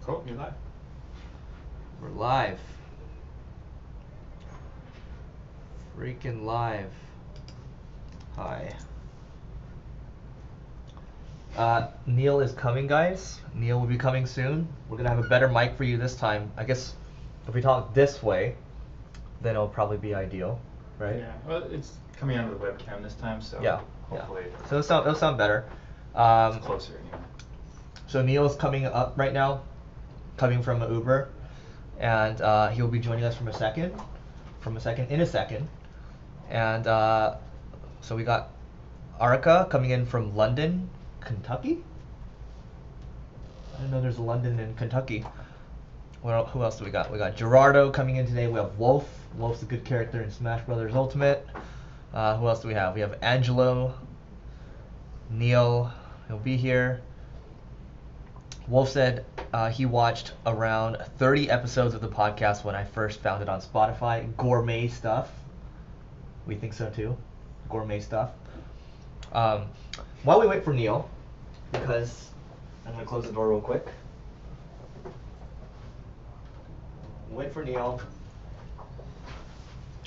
Cool, you're live. We're live. Freaking live. Hi. Neil is coming, guys. Neil will be coming soon. We're gonna have a better mic for you this time. I guess if we talk this way, then it'll probably be ideal, right? Yeah. Well, it's coming out of the webcam this time, so Yeah. hopefully. Yeah. So it'll sound better. It's closer anyway. So Neil's coming up right now, coming from an Uber, and he'll be joining us in a second. And so we got Arika coming in from London, Kentucky. I didn't know there's a London in Kentucky. Well, who else do we got? We got Gerardo coming in today. We have Wolf. Wolf's a good character in Smash Brothers Ultimate. Who else do we have? We have Angelo. Neil, he'll be here. Wolf said he watched around 30 episodes of the podcast when I first found it on Spotify. Gourmet stuff. We think so too. Gourmet stuff. While we wait for Neil, because I'm going to close the door real quick. Wait for Neil.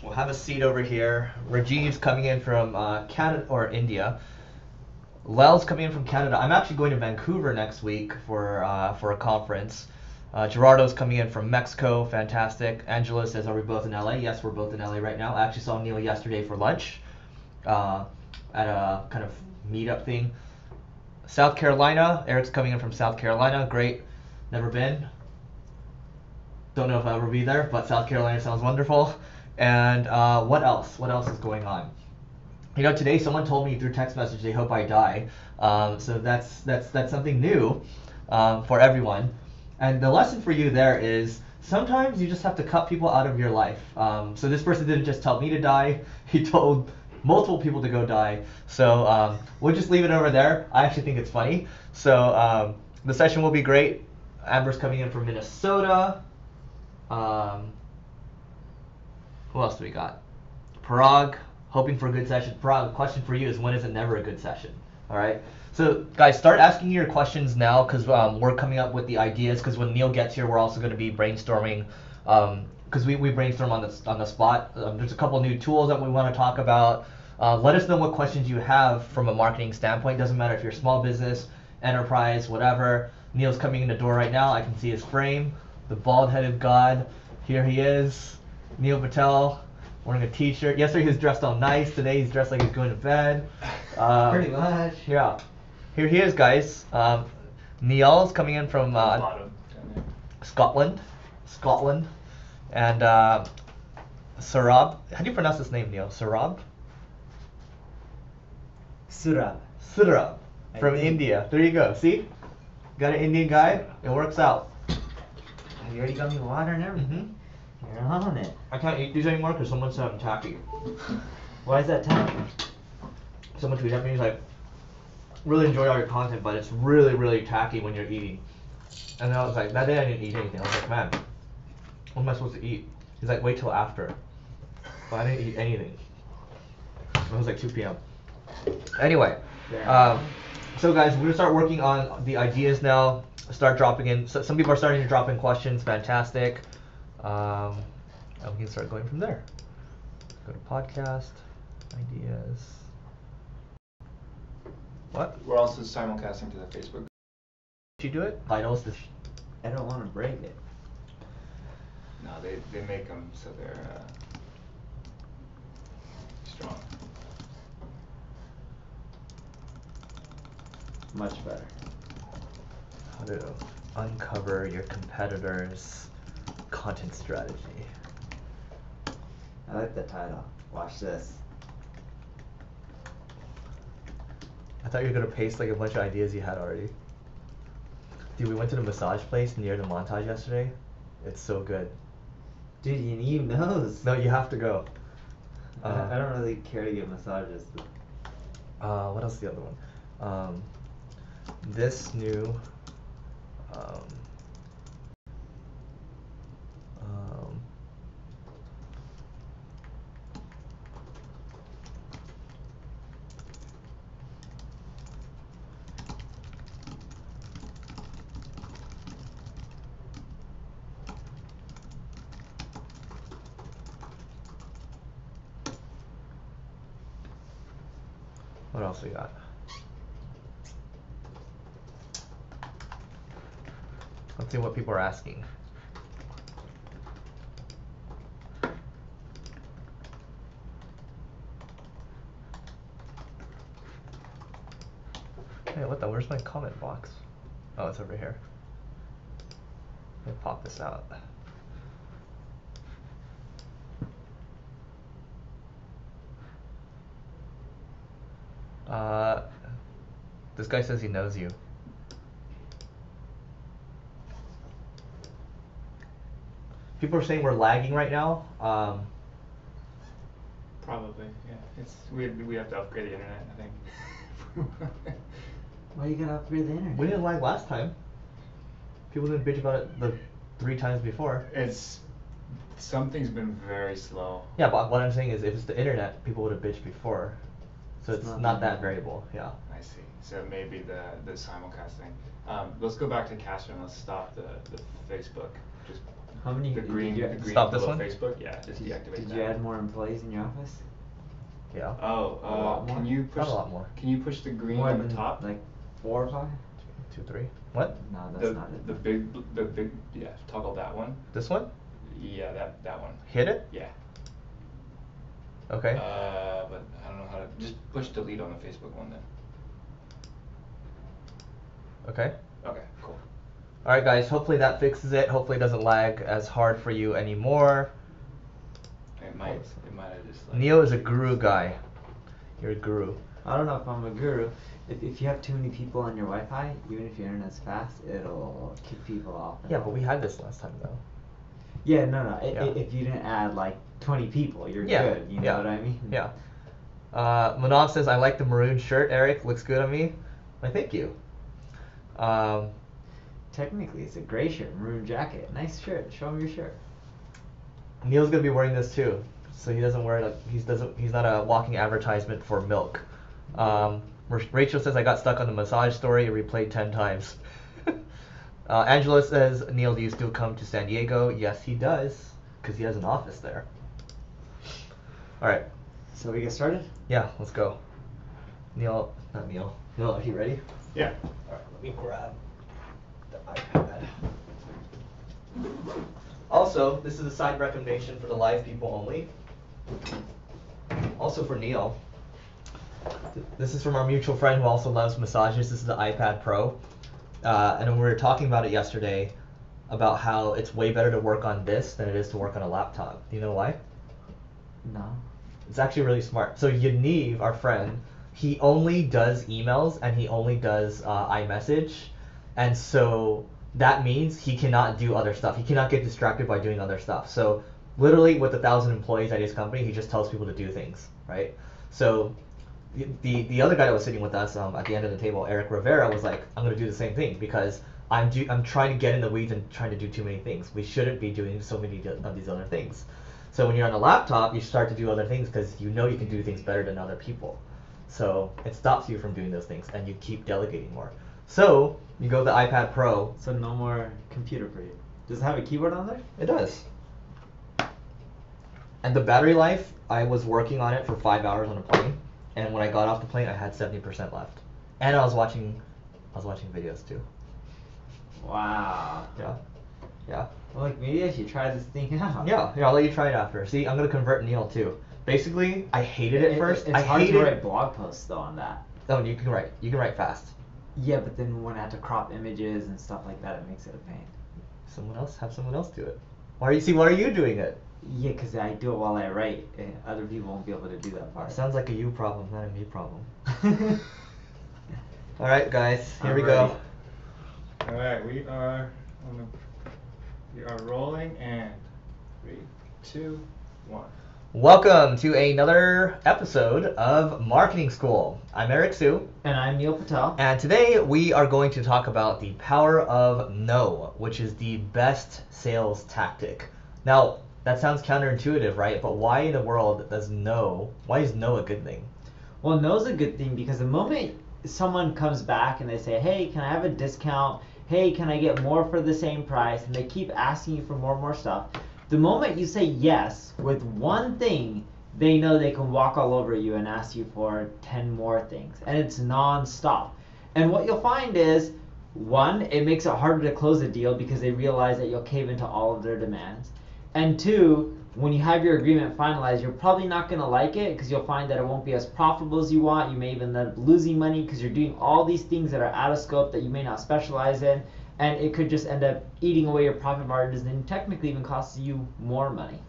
We'll have a seat over here. Rajiv's coming in from Canada or India. Lel's coming in from Canada. I'm actually going to Vancouver next week for a conference. Gerardo's coming in from Mexico. Fantastic. Angela says, are we both in LA? Yes, we're both in LA right now. I actually saw Neil yesterday for lunch at a kind of meetup thing. South Carolina. Eric's coming in from South Carolina. Great. Never been. Don't know if I'll ever be there, but South Carolina sounds wonderful. And what else? What else is going on? You know, today someone told me through text message they hope I die. So that's something new for everyone. And the lesson for you there is sometimes you just have to cut people out of your life. So this person didn't just tell me to die. He told multiple people to go die. So we'll just leave it over there. I actually think it's funny. So the session will be great. Amber's coming in from Minnesota. Who else do we got? Parag, hoping for a good session. Parag, the question for you is, when is it never a good session? All right. So guys, start asking your questions now, because we're coming up with the ideas. Because when Neil gets here, we're also going to be brainstorming. Because we brainstorm on the spot. There's a couple new tools that we want to talk about. Let us know what questions you have from a marketing standpoint. Doesn't matter if you're small business, enterprise, whatever. Neil's coming in the door right now. I can see his frame. The bald-headed god. Here he is. Neil Patel, wearing a t-shirt. Yesterday he was dressed all nice. Today he's dressed like he's going to bed. Pretty much. Yeah. Here he is, guys. Neil's coming in from Scotland. And Sarab. How do you pronounce this name, Neil? Sarab? Surab. From India. There you go. See? Got an Indian guy. It works out. You already got me water and everything. Mm-hmm. You're on it. I can't eat these anymore because someone said I'm tacky. Why is that tacky? Someone tweeted at me, he's like, really enjoy all your content, but it's really, really tacky when you're eating. And then I was like, that day I didn't eat anything. I was like, man, what am I supposed to eat? He's like, wait till after. But I didn't eat anything. It was like 2 p.m. Anyway, so guys, we're going to start working on the ideas now. Start dropping in. So some people are starting to drop in questions. Fantastic. And we can start going from there. Go to podcast, ideas. What? We're also simulcasting to the Facebook. Did you do it? Titles. I don't want to break it. No, they make them so they're strong. Much better. How to uncover your competitors' content strategy. I like the title. Watch this. I thought you were gonna paste like a bunch of ideas you had already. Dude, we went to the massage place near the montage yesterday. It's so good. Dude, you need those. No, you have to go. I don't really care to get massages. What else is the other one? This new What else we got? Let's see what people are asking. Hey, what the? Where's my comment box? Oh, it's over here. Let me pop this out. This guy says he knows you. People are saying we're lagging right now. Probably, yeah. We have to upgrade the internet, I think. Why you gotta upgrade the internet? We didn't lag last time. People didn't bitch about it the 3 times before. Something's been very slow. Yeah, but what I'm saying is if it's the internet, people would have bitched before. So it's not that variable, yeah. I see. So maybe the simulcasting. Let's go back to Castro and let's stop the Facebook. Just How many? the green Stop this below one? Facebook. Yeah, just deactivate that. Did you add more employees in your office? Yeah. Oh, A lot more? can you push? Not a lot more. Can you push the green More on than the top? like 4 or 5? 2, 3. What? No, that's not it. The big, yeah. Toggle that one. This one? Yeah, that one. Hit it? Yeah. Okay. But I don't know how to. Just push delete on the Facebook one then. Okay. Okay, cool. Alright guys, hopefully that fixes it. Hopefully it doesn't lag as hard for you anymore. It might have just like. Neo is a guru guy. You're a guru. I don't know if I'm a guru. If you have too many people on your Wi-Fi, even if your internet's fast, it'll kick people off. Yeah, but we had this last time though. Yeah, no. Yeah. If you didn't add like 20 people, you're Yeah, good. You yeah, know what I mean? Yeah. Manav says, I like the maroon shirt, Eric. Looks good on me. Why, thank you. Technically, it's a gray shirt, maroon jacket. Nice shirt. Show him your shirt. Neil's gonna be wearing this too, so he doesn't wear it. He's not a walking advertisement for milk. Rachel says I got stuck on the massage story. Replayed 10 times. Angela says, Neil, do you still come to San Diego? Yes, he does, because he has an office there. All right. So we get started? Yeah, let's go. Neil, are you ready? Yeah. All right, let me grab the iPad. Also, this is a side recommendation for the live people only. Also for Neil. This is from our mutual friend who also loves massages. This is the iPad Pro. And we were talking about it yesterday about how it's way better to work on this than it is to work on a laptop. Do you know why? No. It's actually really smart. So Yaniv, our friend, he only does emails and he only does iMessage. And so that means he cannot do other stuff. He cannot get distracted by doing other stuff. So literally with 1,000 employees at his company, he just tells people to do things, right? So the other guy that was sitting with us at the end of the table, Eric Rivera, was like, I'm going to do the same thing because I'm trying to get in the weeds and trying to do too many things. We shouldn't be doing so many of these other things. So when you're on a laptop, you start to do other things because you know you can do things better than other people. So it stops you from doing those things and you keep delegating more. So you go to the iPad Pro. So no more computer for you. Does it have a keyboard on there? It does. And the battery life, I was working on it for 5 hours on a plane. And when I got off the plane, I had 70% left. And I was watching videos too. Wow. Yeah. Yeah. Well, like maybe I should try this thing out. Yeah, I'll let you try it after. See, I'm gonna convert Neil too. Basically, I hated it first. It's hard to write blog posts though on that. No, you can write fast. Yeah, but then when I have to crop images and stuff like that, it makes it a pain. Have someone else do it. Why are you doing it? Yeah, because I do it while I write. Other people won't be able to do that part. Sounds like a you problem, not a me problem. All right, guys, here we ready. go. All right, we are rolling and 3, 2, 1. Welcome to another episode of Marketing School. I'm Eric Siu. And I'm Neil Patel. And today we are going to talk about the power of no, which is the best sales tactic. Now, that sounds counterintuitive, right? But why in the world why is no a good thing? Well, no's a good thing because the moment someone comes back and they say, hey, can I have a discount? Hey, can I get more for the same price? And they keep asking you for more and more stuff. The moment you say yes with one thing, they know they can walk all over you and ask you for 10 more things. And it's non-stop. And what you'll find is, one, it makes it harder to close a deal because they realize that you'll cave into all of their demands. And two, when you have your agreement finalized, you're probably not going to like it because you'll find that it won't be as profitable as you want. You may even end up losing money because you're doing all these things that are out of scope that you may not specialize in. And it could just end up eating away your profit margins and technically even costs you more money.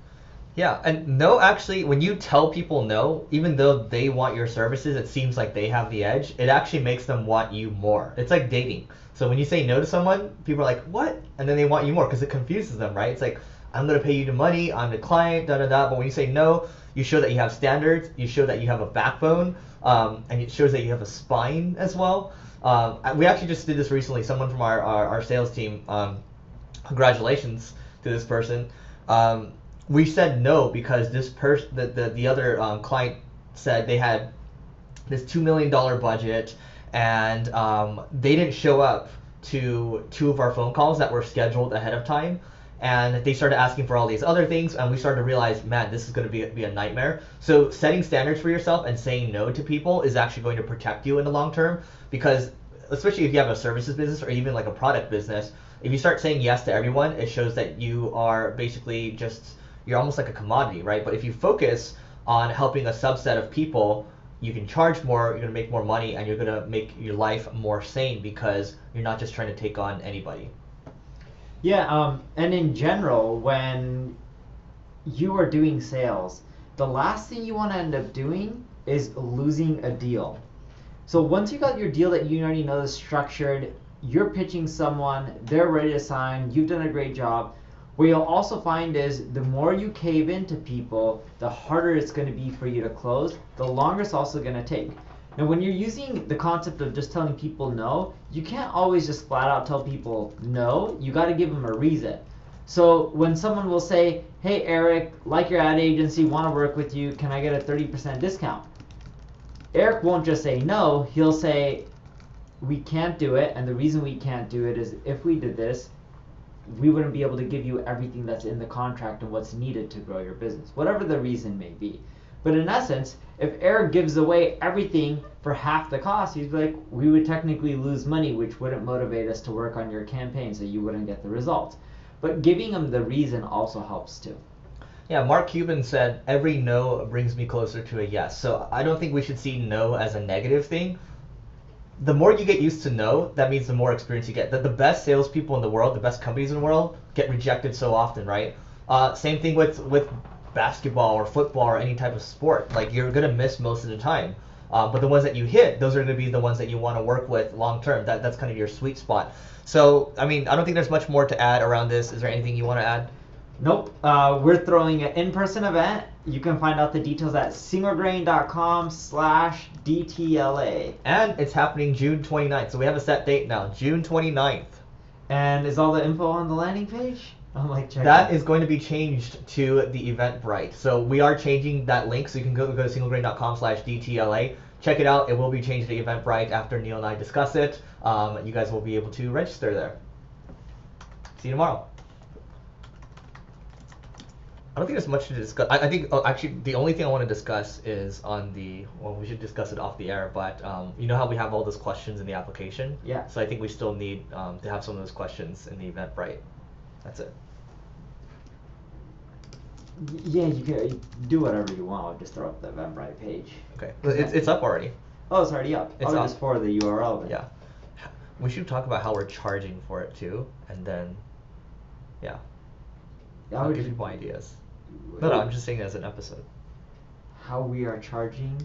Yeah, and no, actually, when you tell people no, even though they want your services, it seems like they have the edge. It actually makes them want you more. It's like dating. So when you say no to someone, people are like, what? And then they want you more because it confuses them, right? It's like, I'm going to pay you the money, I'm the client, da-da-da. But when you say no, you show that you have standards, you show that you have a backbone, and it shows that you have a spine as well. We actually just did this recently. Someone from our sales team, congratulations to this person. We said no because this the other client said they had this $2 million budget, and they didn't show up to 2 of our phone calls that were scheduled ahead of time. And they started asking for all these other things, and we started to realize, man, this is going to be a nightmare. So setting standards for yourself and saying no to people is actually going to protect you in the long term, because especially if you have a services business or even like a product business, if you start saying yes to everyone, it shows that you are basically you're almost like a commodity, right? But if you focus on helping a subset of people, you can charge more, you're going to make more money, and you're going to make your life more sane because you're not just trying to take on anybody. Yeah, and in general, when you are doing sales, the last thing you want to end up doing is losing a deal. So once you got your deal that you already know is structured, you're pitching someone, they're ready to sign, you've done a great job. What you'll also find is the more you cave into people, the harder it's going to be for you to close, the longer it's also going to take. Now, when you're using the concept of just telling people no, you can't always just flat out tell people no. You got to give them a reason. So when someone will say, hey, Eric, like your ad agency, want to work with you, can I get a 30% discount? Eric won't just say no. He'll say, we can't do it, and the reason we can't do it is if we did this, we wouldn't be able to give you everything that's in the contract and what's needed to grow your business, whatever the reason may be. But in essence, if Eric gives away everything for half the cost, he's like, we would technically lose money, which wouldn't motivate us to work on your campaign, so you wouldn't get the results. But giving him the reason also helps too. Yeah, Mark Cuban said, every no brings me closer to a yes. So I don't think we should see no as a negative thing. The more you get used to no, that means the more experience you get. The best salespeople in the world, the best companies in the world, get rejected so often, right? Same thing with basketball or football or any type of sport. Like, you're gonna miss most of the time, but the ones that you hit, those are gonna be the ones that you want to work with long term. That's kind of your sweet spot. So I mean, I don't think there's much more to add around this. Is there anything you want to add? Nope. We're throwing an in-person event. You can find out the details at singlegrain.com/DTLA. And it's happening June 29th. So we have a set date now, June 29th. And is all the info on the landing page? I'm like, check That is going to be changed to the Eventbrite. So we are changing that link, so you can go to singlegrain.com/DTLA. Check it out. It will be changed to Eventbrite after Neil and I discuss it. You guys will be able to register there. See you tomorrow. I don't think there's much to discuss. I think actually the only thing I want to discuss is we should discuss it off the air, but you know how we have all those questions in the application? Yeah. So I think we still need to have some of those questions in the Eventbrite. That's it. Yeah, you can do whatever you want. I'll just throw up the Eventbrite page. Okay. It's up already. Oh, it's already up. It's I'll up. just forward the URL then. Yeah. We should talk about how we're charging for it too, and then, yeah. I'll give people ideas. No, I'm just saying it as an episode. How we are charging.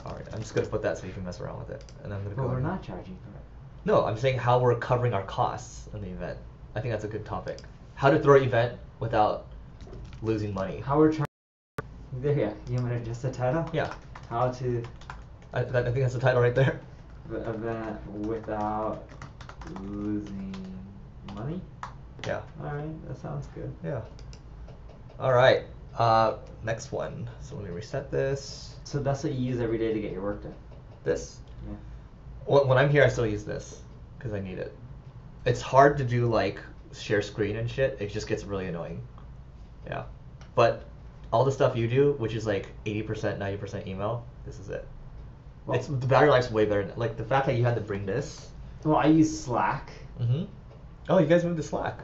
Alright, I'm just gonna put that so you can mess around with it, and I'm gonna But go. we're not charging for it. No, I'm saying how we're covering our costs in the event. I think that's a good topic. How to throw an event without losing money. How we're charging. There, yeah. You want me to adjust the title? Yeah. How to I think that's the title right there. event without losing money. Yeah. All right, that sounds good. Yeah. All right. Next one. So let me reset this. So that's what you use every day to get your work done. This. Yeah. When I'm here, I still use this because I need it. It's hard to do like share screen and shit. It just gets really annoying. Yeah. But all the stuff you do, which is like 80%, 90% email, this is it. Well, It's the battery life's way better. Like the fact that you had to bring this. well, I use Slack. Oh, you guys moved to Slack.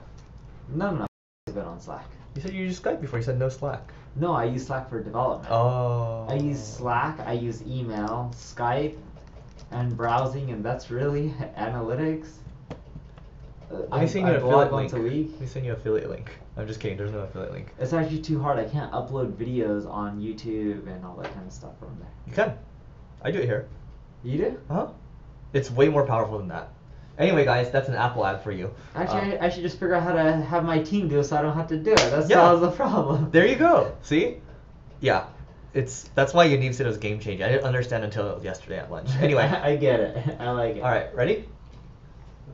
No. I've been on Slack. You said you used Skype before. You said no Slack. No, I use Slack for development. Oh. I use Slack, I use email, Skype, and browsing, and that's really analytics. Let me send you I an blog affiliate once link. a week. Let me send you an affiliate link. I'm just kidding. There's no affiliate link. It's actually too hard. I can't upload videos on YouTube and all that kind of stuff from there. You can. I do it here. You do? Uh-huh. It's way more powerful than that. Anyway, guys, that's an Apple ad for you. Actually, I should just figure out how to have my team do it so I don't have to do it. That Yeah. solves the problem. There you go. See? Yeah. That's why Yaniv's said it was game changing. I didn't understand until yesterday at lunch. Anyway. I get it. I like it. All right, ready?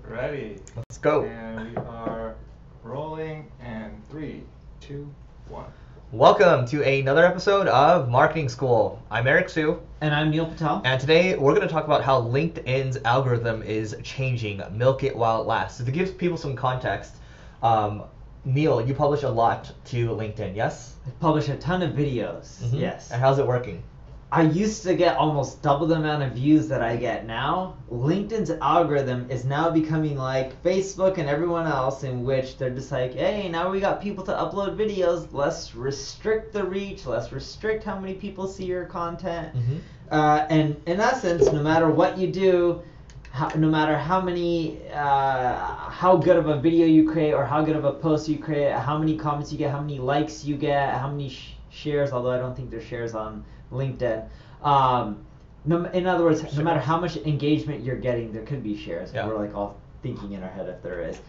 Ready. Let's go. And we are rolling. And 3, 2, 1. Welcome to another episode of Marketing School. I'm Eric Siu. And I'm Neil Patel. And today we're going to talk about how LinkedIn's algorithm is changing. Milk it while it lasts. So to give people some context, Neil, you publish a lot to LinkedIn, yes? I publish a ton of videos. Mhm. Yes. And how's it working? I used to get almost double the amount of views that I get now. LinkedIn's algorithm is now becoming like Facebook and everyone else, in which they're just like, hey, now we got people to upload videos. Let's restrict the reach. Let's restrict how many people see your content. Mhm. And in essence, no matter what you do, no matter how many, how good of a video you create or how good of a post you create, how many comments you get, how many likes you get, how many shares, although I don't think there's shares on LinkedIn. In other words, no matter how much engagement you're getting, there could be shares. Yeah. We're like all thinking in our head if there is.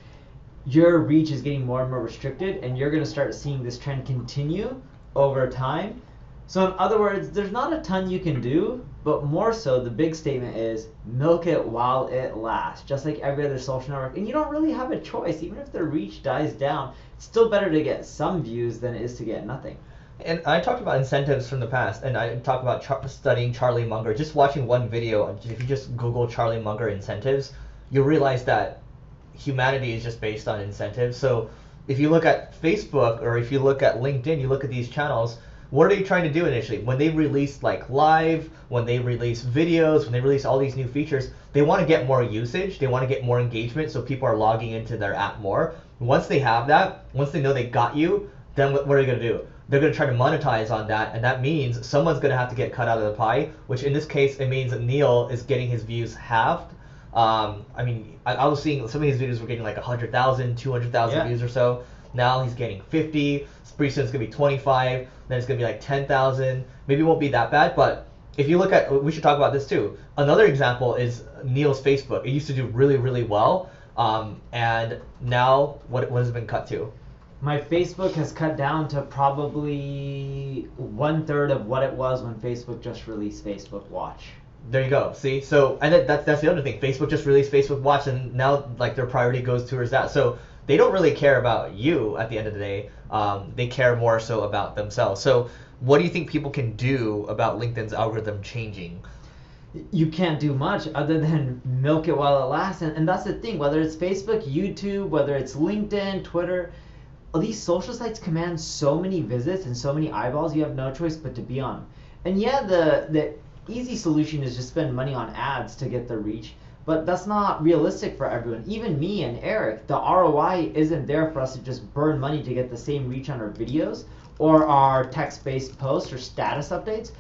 Your reach is getting more and more restricted, and you're going to start seeing this trend continue over time. So in other words, there's not a ton you can do, but more so the big statement is milk it while it lasts, just like every other social network. And you don't really have a choice. Even if the reach dies down, it's still better to get some views than it is to get nothing. And I talked about incentives from the past, and I talked about studying Charlie Munger. Just watching one video, if you just Google Charlie Munger incentives, you'll realize that humanity is just based on incentives. So if you look at Facebook or if you look at LinkedIn, you look at these channels, what are they trying to do initially? When they release like live, when they release videos, when they release all these new features, they want to get more usage, they want to get more engagement, so people are logging into their app more. Once they have that, once they know they got you, then what are they going to do? They're going to try to monetize on that, and that means someone's going to have to get cut out of the pie, which in this case, it means that Neil is getting his views halved. I was seeing some of his videos were getting like 100,000, 200,000 views or so. Now he's getting 50, pretty soon it's going to be 25, then it's going to be like 10,000. Maybe it won't be that bad, but if you look at, we should talk about this too. Another example is Neil's Facebook. It used to do really, really well, and now what has it been cut to? My Facebook has cut down to probably 1/3 of what it was when Facebook just released Facebook Watch. There you go. See, so and that's the other thing. Facebook just released Facebook Watch, and now like their priority goes towards that. So they don't really care about you at the end of the day. They care more so about themselves. So what do you think people can do about LinkedIn's algorithm changing? You can't do much other than milk it while it lasts, and that's the thing. Whether it's Facebook, YouTube, whether it's LinkedIn, Twitter. These social sites command so many visits and so many eyeballs, you have no choice but to be on them. And yeah, the easy solution is just spend money on ads to get the reach, but that's not realistic for everyone. Even me and Eric, the ROI isn't there for us to just burn money to get the same reach on our videos or our text-based posts or status updates.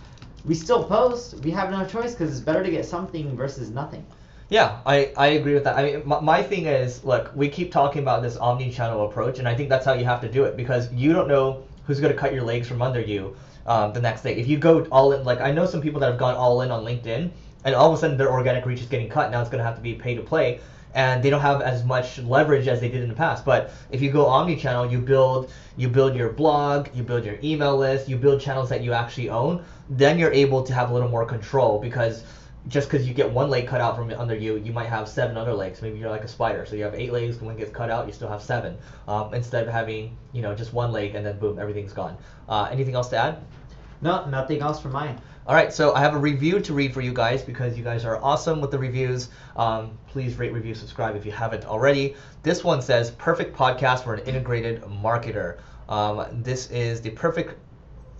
We still post. We have no choice because it's better to get something versus nothing. Yeah, I agree with that. I mean, my thing is, look, we keep talking about this omni-channel approach, and I think that's how you have to do it, because you don't know who's going to cut your legs from under you the next day. If you go all in, like I know some people that have gone all in on LinkedIn, and all of a sudden their organic reach is getting cut. Now it's going to have to be pay to play, and they don't have as much leverage as they did in the past. But if you go omni-channel, you build your blog, you build your email list, you build channels that you actually own, then you're able to have a little more control, because just because you get one leg cut out from under you, you might have 7 other legs. Maybe you're like a spider, so you have 8 legs. When one gets cut out, you still have 7. Instead of having just one leg and then boom, everything's gone. Anything else to add? No, nothing else for mine. All right, so I have a review to read for you guys because you guys are awesome with the reviews. Please rate, review, subscribe if you haven't already. This one says, perfect podcast for an integrated marketer. This is the perfect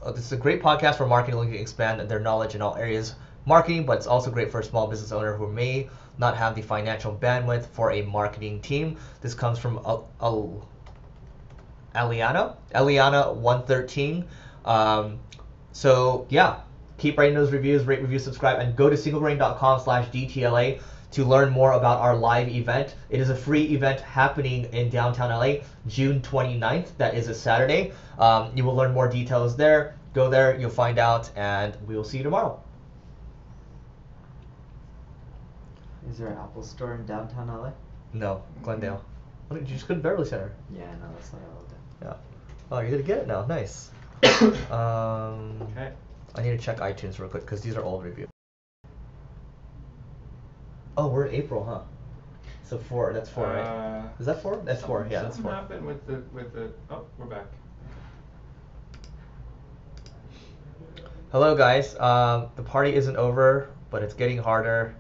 this is a great podcast for marketing looking to expand their knowledge in all areas marketing, but it's also great for a small business owner who may not have the financial bandwidth for a marketing team. This comes from Eliana 113. So yeah, keep writing those reviews, rate, review, subscribe, and go to singlegrain.com/DTLA to learn more about our live event. It is a free event happening in downtown LA, June 29th. That is a Saturday. You will learn more details there. Go there, you'll find out, and we will see you tomorrow. Is there an Apple store in downtown LA? No, Glendale. You just go to Beverly Center. Yeah, no, that's not all. Yeah. Oh, you're gonna get it now. Nice. Okay. I need to check iTunes real quick because these are old reviews. Oh, we're in April, huh? So 4. That's 4, right? Is that 4? That's 4. Yeah, that's 4. Something happened with the. Oh, we're back. Hello, guys. The party isn't over, but it's getting harder.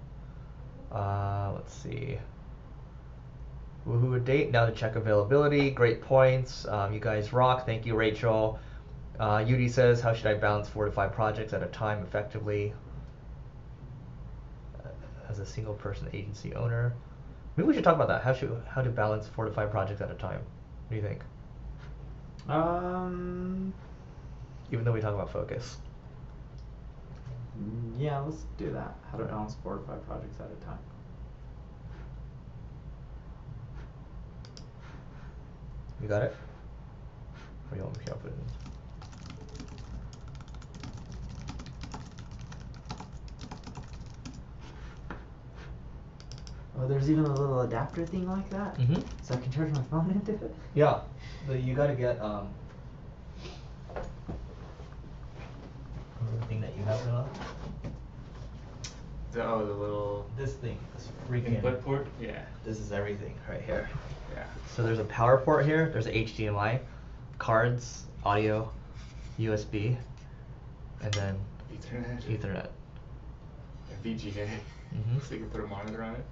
Let's see. Woohoo a date now to check availability. Great points. You guys rock. Thank you, Rachel. Yudi says, how should I balance 4 to 5 projects at a time effectively as a single person agency owner? Maybe we should talk about that. How to balance 4 to 5 projects at a time. What do you think? Even though we talk about focus. Yeah, let's do that. How to balance 4 to 5 projects at a time. You got it? Or you want me to put it in? Oh, there's even a little adapter thing like that? Mm-hmm. So I can charge my phone into it? Yeah, but you gotta get the thing that you have on. The little. This thing, this freaking Input port? Yeah. This is everything right here. Yeah. So there's a power port here, there's a HDMI, cards, audio, USB, and then Ethernet. And VGA. Mhm. So you can put a monitor on it.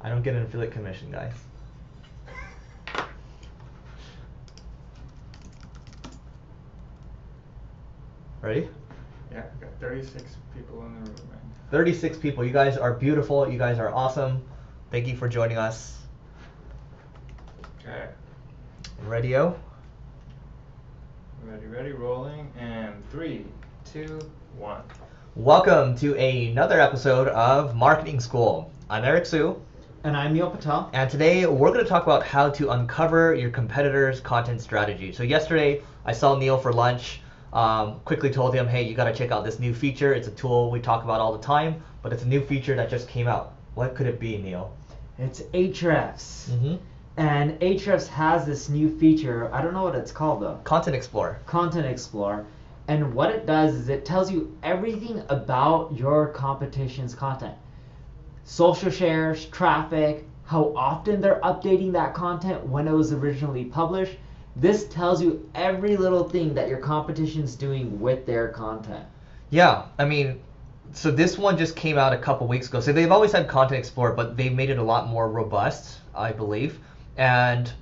I don't get an affiliate commission, guys. Ready? Yeah, we got 36 people in the room, man. 36 people. You guys are beautiful. You guys are awesome. Thank you for joining us. Okay. Radio. Ready, rolling, and 3, 2, 1. Welcome to another episode of Marketing School. I'm Eric Siu. And I'm Neil Patel. And today we're going to talk about how to uncover your competitor's content strategy. So yesterday I saw Neil for lunch. Quickly told him, hey, you got to check out this new feature. It's a tool we talk about all the time, but it's a new feature that just came out. What could it be, Neil? It's Ahrefs. Mm-hmm. And Ahrefs has this new feature. I don't know what it's called though. Content Explorer. Content Explorer. And what it does is it tells you everything about your competition's content. Social shares, traffic, how often they're updating that content when it was originally published. This tells you every little thing that your competition's doing with their content. Yeah, I mean, so this one just came out a couple weeks ago. So they've always had Content Explorer, but they've made it a lot more robust, I believe. And,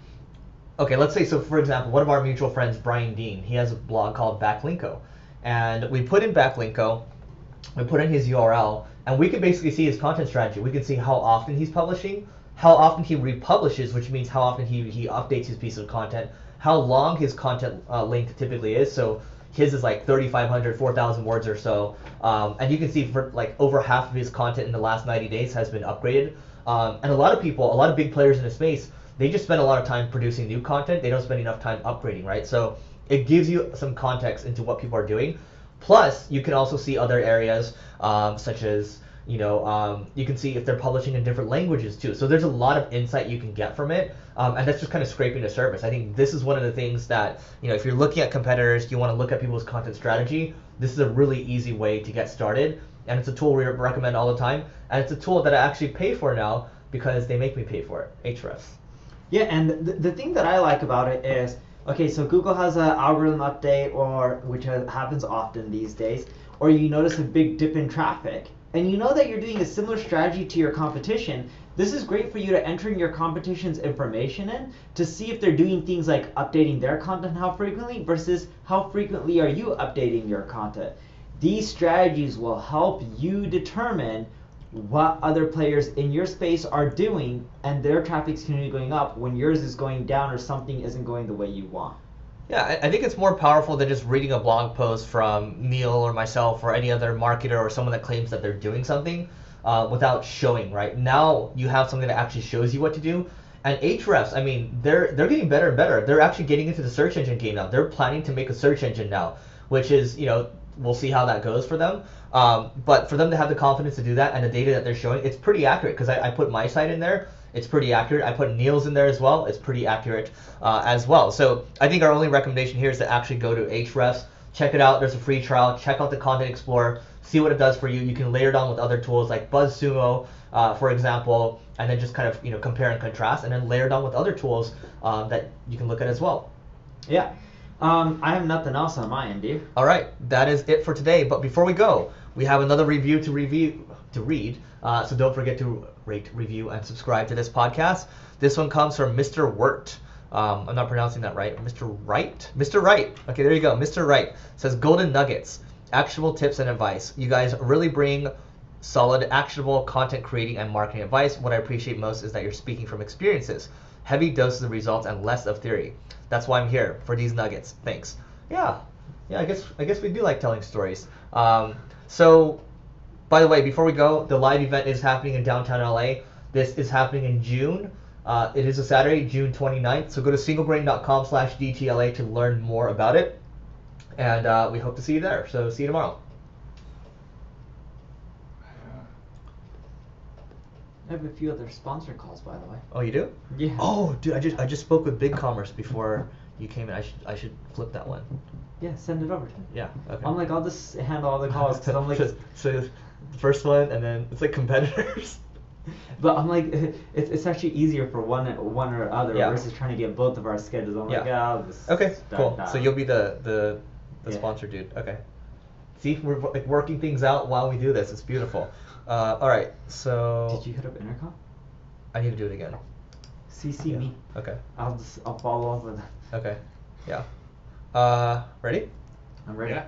okay, let's say, so for example, one of our mutual friends, Brian Dean, he has a blog called Backlinko. And we put in Backlinko, we put in his URL, and we can basically see his content strategy. We can see how often he's publishing, how often he republishes, which means how often he updates his piece of content, how long his content length typically is. So his is like 3,500, 4,000 words or so. And you can see for like over half of his content in the last 90 days has been upgraded. And a lot of people, a lot of big players in the space, they just spend a lot of time producing new content. They don't spend enough time upgrading, right? So it gives you some context into what people are doing. Plus, you can also see other areas such as, you can see if they're publishing in different languages too. So there's a lot of insight you can get from it. And that's just kind of scraping the surface. I think this is one of the things that, if you're looking at competitors, you want to look at people's content strategy, this is a really easy way to get started. And it's a tool we recommend all the time. And it's a tool that I actually pay for now because they make me pay for it, Ahrefs. Yeah, and the thing that I like about it is, okay, so Google has an algorithm update, which happens often these days, or you notice a big dip in traffic. and you know that you're doing a similar strategy to your competition, this is great for you to enter in your competition's information in to see if they're doing things like updating their content how frequently versus how frequently are you updating your content. These strategies will help you determine what other players in your space are doing, and their traffic's continually going up when yours is going down or something isn't going the way you want. Yeah, I think it's more powerful than just reading a blog post from Neil or myself or any other marketer or someone that claims that they're doing something without showing, right? Now you have something that actually shows you what to do. And Ahrefs, I mean, they're getting better and better. They're actually getting into the search engine game now. They're planning to make a search engine now, which is, we'll see how that goes for them. But for them to have the confidence to do that and the data that they're showing, it's pretty accurate because I put my site in there. It's pretty accurate. I put Neil's in there as well. It's pretty accurate as well. So I think our only recommendation here is to actually go to Ahrefs, check it out. There's a free trial. Check out the Content Explorer. See what it does for you. You can layer it on with other tools like BuzzSumo, for example, and then just kind of compare and contrast, and then layer it on with other tools that you can look at as well. Yeah. I have nothing else on my end, dude. All right, that is it for today. But before we go, we have another review to read. So don't forget to rate, review, and subscribe to this podcast. This one comes from Mr. Wirt. I'm not pronouncing that right. Mr. Wright? Mr. Wright. Okay, there you go. Mr. Wright says, golden nuggets, actionable tips and advice. You guys really bring solid, actionable content creating and marketing advice. What I appreciate most is that you're speaking from experiences. Heavy doses of results and less of theory. That's why I'm here, for these nuggets. Thanks. Yeah, I guess we do like telling stories. So, by the way, before we go, the live event is happening in downtown LA. This is happening in June. It is a Saturday, June 29th. So go to singlegrain.com/DTLA to learn more about it. And we hope to see you there. So see you tomorrow. I have a few other sponsor calls, by the way. Oh, you do? Yeah. Oh, dude, I just spoke with BigCommerce before you came in. I should flip that one. Yeah, send it over to me. Yeah. Okay. I'm like, I'll just handle all the calls because I'm like. So the first one, and then it's like competitors. But I'm like, it's actually easier for one or other versus trying to get both of our schedules. I'm like, I'll just. Okay. Cool. That. So you'll be the sponsor dude. Okay. See, we're like working things out while we do this. It's beautiful. All right. So. Did you hit up Intercom? I need to do it again. CC me. Okay. I'll follow up with that. Okay. Yeah. Ready? I'm ready. Yeah.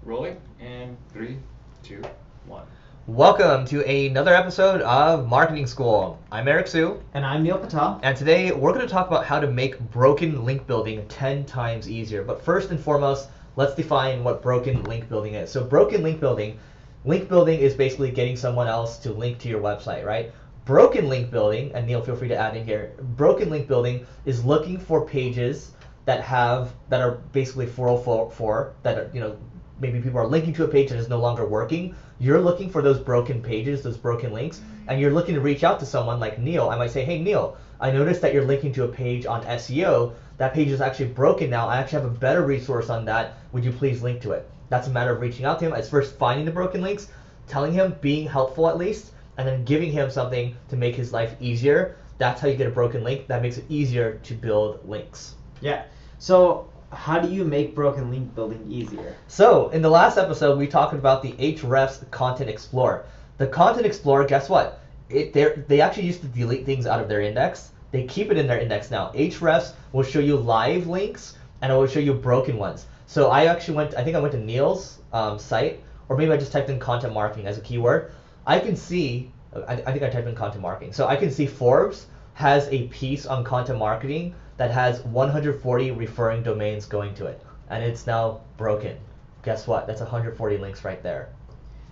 Rolling in 3, 2, 1. Welcome to another episode of Marketing School. I'm Eric Siu. And I'm Neil Patel. And today we're going to talk about how to make broken link building 10 times easier. But first and foremost, let's define what broken link building is. So broken link building is basically getting someone else to link to your website, right? Broken link building, and Neil, feel free to add in here. Broken link building is looking for pages that are basically 404 that are, maybe people are linking to a page that is no longer working. You're looking for those broken pages, those broken links, and you're looking to reach out to someone like Neil. I might say, hey Neil, I noticed that you're linking to a page on SEO. That page is actually broken now. I actually have a better resource on that. Would you please link to it? That's a matter of reaching out to him. It's first finding the broken links, telling him, being helpful at least, and then giving him something to make his life easier. That's how you get a broken link. That makes it easier to build links. Yeah. So how do you make broken link building easier? So in the last episode, we talked about the Ahrefs Content Explorer. The Content Explorer, guess what? They actually used to delete things out of their index. They keep it in their index now. Ahrefs will show you live links, and it will show you broken ones. So I think I went to Neil's site, or maybe I just typed in content marketing as a keyword. I can see, I think I typed in content marketing. So I can see Forbes has a piece on content marketing that has 140 referring domains going to it, and it's now broken. Guess what? That's 140 links right there.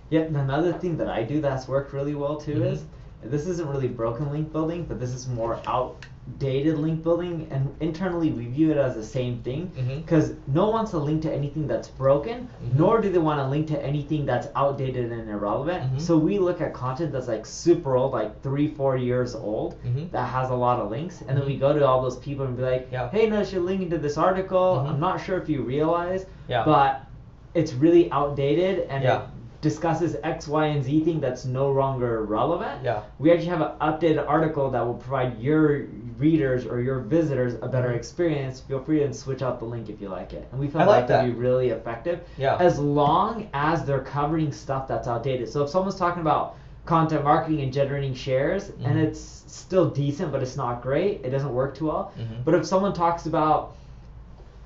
Yeah, and another thing that I do that's worked really well too is, this isn't really broken link building, but this is more outdated link building, and internally we view it as the same thing, because no one wants to link to anything that's broken, nor do they want to link to anything that's outdated and irrelevant. So we look at content that's like super old, like 3-4 years old, that has a lot of links, and then we go to all those people and be like, hey, notice you're linking to this article. I'm not sure if you realize, but it's really outdated, and it discusses X, Y, and Z thing that's no longer relevant. We actually have an updated article that will provide your readers or your visitors a better experience, feel free to switch out the link if you like it. And we I found like that to that. be really effective. Yeah. As long as they're covering stuff that's outdated. So if someone's talking about content marketing and generating shares and it's still decent but it's not great, it doesn't work too well. But if someone talks about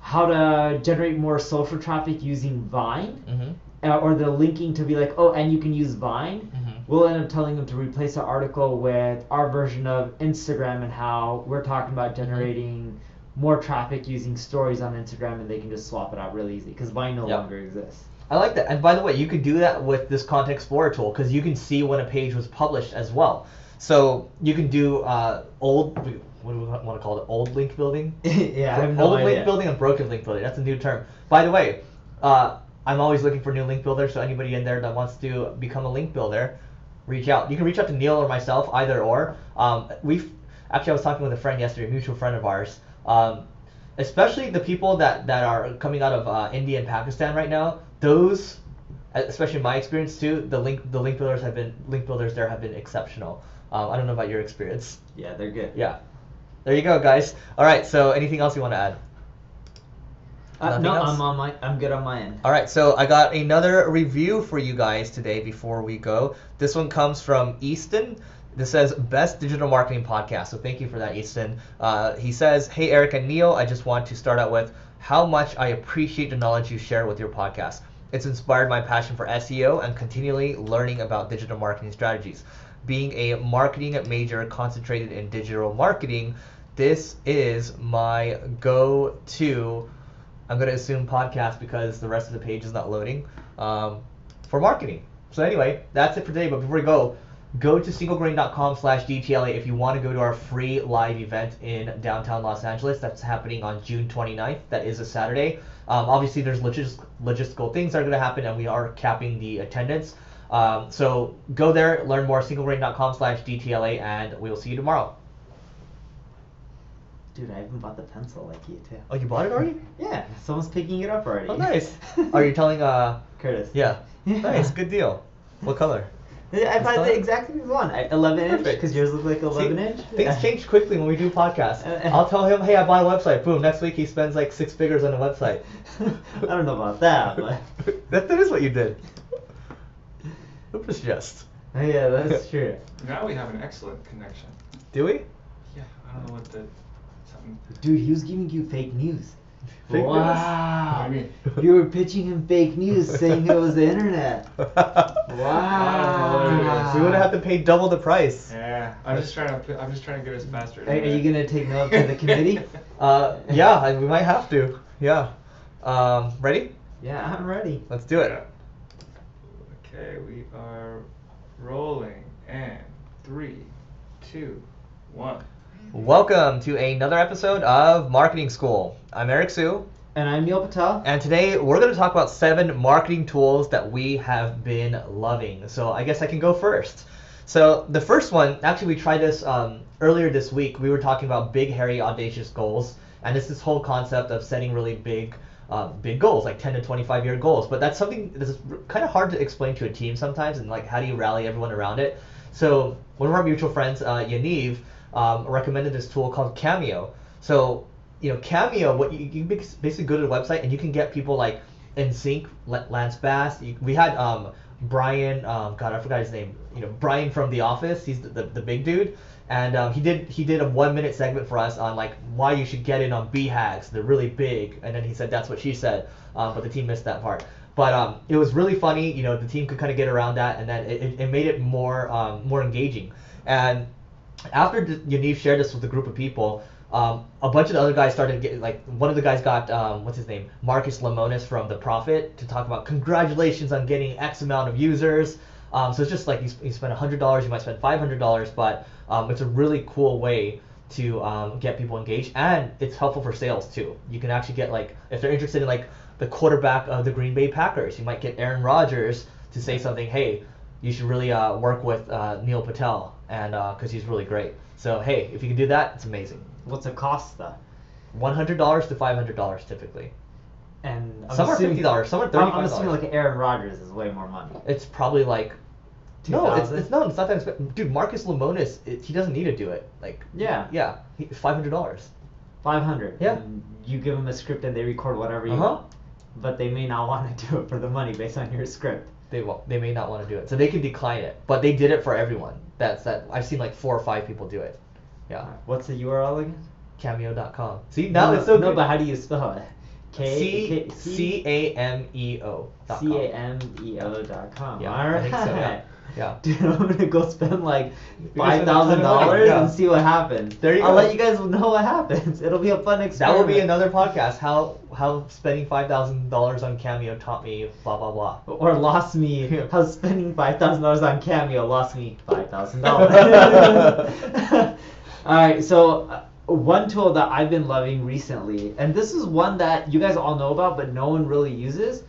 how to generate more social traffic using Vine, or the linking to be like, oh, and you can use Vine, we'll end up telling them to replace the article with our version of Instagram and how we're talking about generating more traffic using stories on Instagram, and they can just swap it out really easy because Vine no longer exists. I like that. And by the way, you could do that with this Content Explorer tool because you can see when a page was published as well. So you can do old, what do we want to call it, old link building? Yeah, I have no old idea. link building and broken link building. That's a new term. By the way, I'm always looking for new link builders, so anybody in there that wants to become a link builder, reach out. You can reach out to Neil or myself, either or. I was talking with a friend yesterday, a mutual friend of ours. Especially the people that are coming out of India and Pakistan right now, those, especially in my experience too, the link builders there have been exceptional. I don't know about your experience. Yeah, they're good. Yeah, there you go, guys. All right, so anything else you want to add? No, else? I'm good on my end. All right, so I got another review for you guys today before we go. This one comes from Easton. This says, best digital marketing podcast. So thank you for that, Easton. He says, hey, Eric and Neil, I just want to start out with how much I appreciate the knowledge you share with your podcast. It's inspired my passion for SEO and continually learning about digital marketing strategies. Being a marketing major concentrated in digital marketing, this is my go-to, I'm going to assume podcast because the rest of the page is not loading, for marketing. So anyway, that's it for today. But before we go to singlegrain.com/DTLA if you want to go to our free live event in downtown Los Angeles. That's happening on June 29th. That is a Saturday. Obviously, there's logistical things that are going to happen, and we are capping the attendance. So go there, learn more, singlegrain.com/DTLA, and we will see you tomorrow. Dude, I even bought the pencil like you too. Oh, you bought it already? Yeah, someone's picking it up already. Oh, nice. Are you telling Curtis? Yeah. Nice, good deal. What color? I bought the exactly one. 11 inch, Perfect. because yours look like 11 See, inch. Things change quickly when we do podcasts. I'll tell him, hey, I bought a website. Boom, next week he spends like 6 figures on a website. I don't know about that, but... that is what you did. It was just. Yeah, that's true. Now we have an excellent connection. Do we? Yeah, I don't know what the... something... Dude, he was giving you fake news. Fake news? Wow. What do you mean? You were pitching him fake news saying it was the internet. Wow. We would have had to pay double the price. Yeah, I'm just trying to get us faster. Are you going to take note to the committee? Yeah, we might have to. Yeah. Ready? Yeah, I'm ready. Let's do it. Yeah. Okay, we are rolling, and 3, 2, 1. Welcome to another episode of Marketing School. I'm Eric Siu. And I'm Neil Patel. And today we're going to talk about 7 marketing tools that we have been loving. So I guess I can go first. So the first one, actually we tried this earlier this week. We were talking about big, hairy, audacious goals. And it's this whole concept of setting really big goals, like 10 to 25 year goals. But that's something that's kind of hard to explain to a team sometimes, and like how do you rally everyone around it. So one of our mutual friends, Yaniv, recommended this tool called Cameo. So, Cameo, what you basically go to the website and you can get people like NSYNC, Lance Bass. We had Brian, God, I forgot his name. Brian from The Office. He's the big dude, and he did a 1-minute segment for us on like why you should get in on BHAGs. They're really big, and then he said that's what she said, but the team missed that part. But it was really funny. The team could kind of get around that, and then it made it more engaging. And after Yaniv shared this with a group of people, a bunch of the other guys started getting, like, one of the guys got, what's his name, Marcus Lemonis from The Profit, to talk about congratulations on getting X amount of users. So it's just like you spend $100, you might spend $500, but it's a really cool way to get people engaged, and it's helpful for sales too. You can actually get, like, if they're interested in like the quarterback of the Green Bay Packers, you might get Aaron Rodgers to say something, hey, you should really work with Neil Patel, and because he's really great. So hey, if you can do that, it's amazing. What's it cost though? $100 to $500 typically. And some are $50, some are $35. I'm assuming like Aaron Rodgers is way more money. It's probably like No, 2,000? it's not that expensive. Dude, Marcus Lemonis, he doesn't need to do it. Like, Yeah. yeah, it's $500. 500. Yeah. And you give them a script and they record whatever you Uh-huh. want. But they may not want to do it for the money based on your script. They may not want to do it, so they can decline it. But they did it for everyone. That I've seen like 4 or 5 people do it. Yeah. What's the URL again? Cameo.com. See, now it's so good. No, but how do you spell it? CAMEO.com. CAMEO.com. Yeah, All I think so, yeah. right. Yeah. Dude, I'm gonna go spend like You're gonna spend a ton of money, $5,000 yeah. and see what happens. There you I'll go. let you guys know what happens. It'll be a fun experience. That will be another podcast. How spending $5,000 on Cameo taught me blah blah blah. Or lost me. How spending $5,000 on Cameo lost me $5,000. All right, so one tool that I've been loving recently, and this is one that you guys all know about, but no one really uses.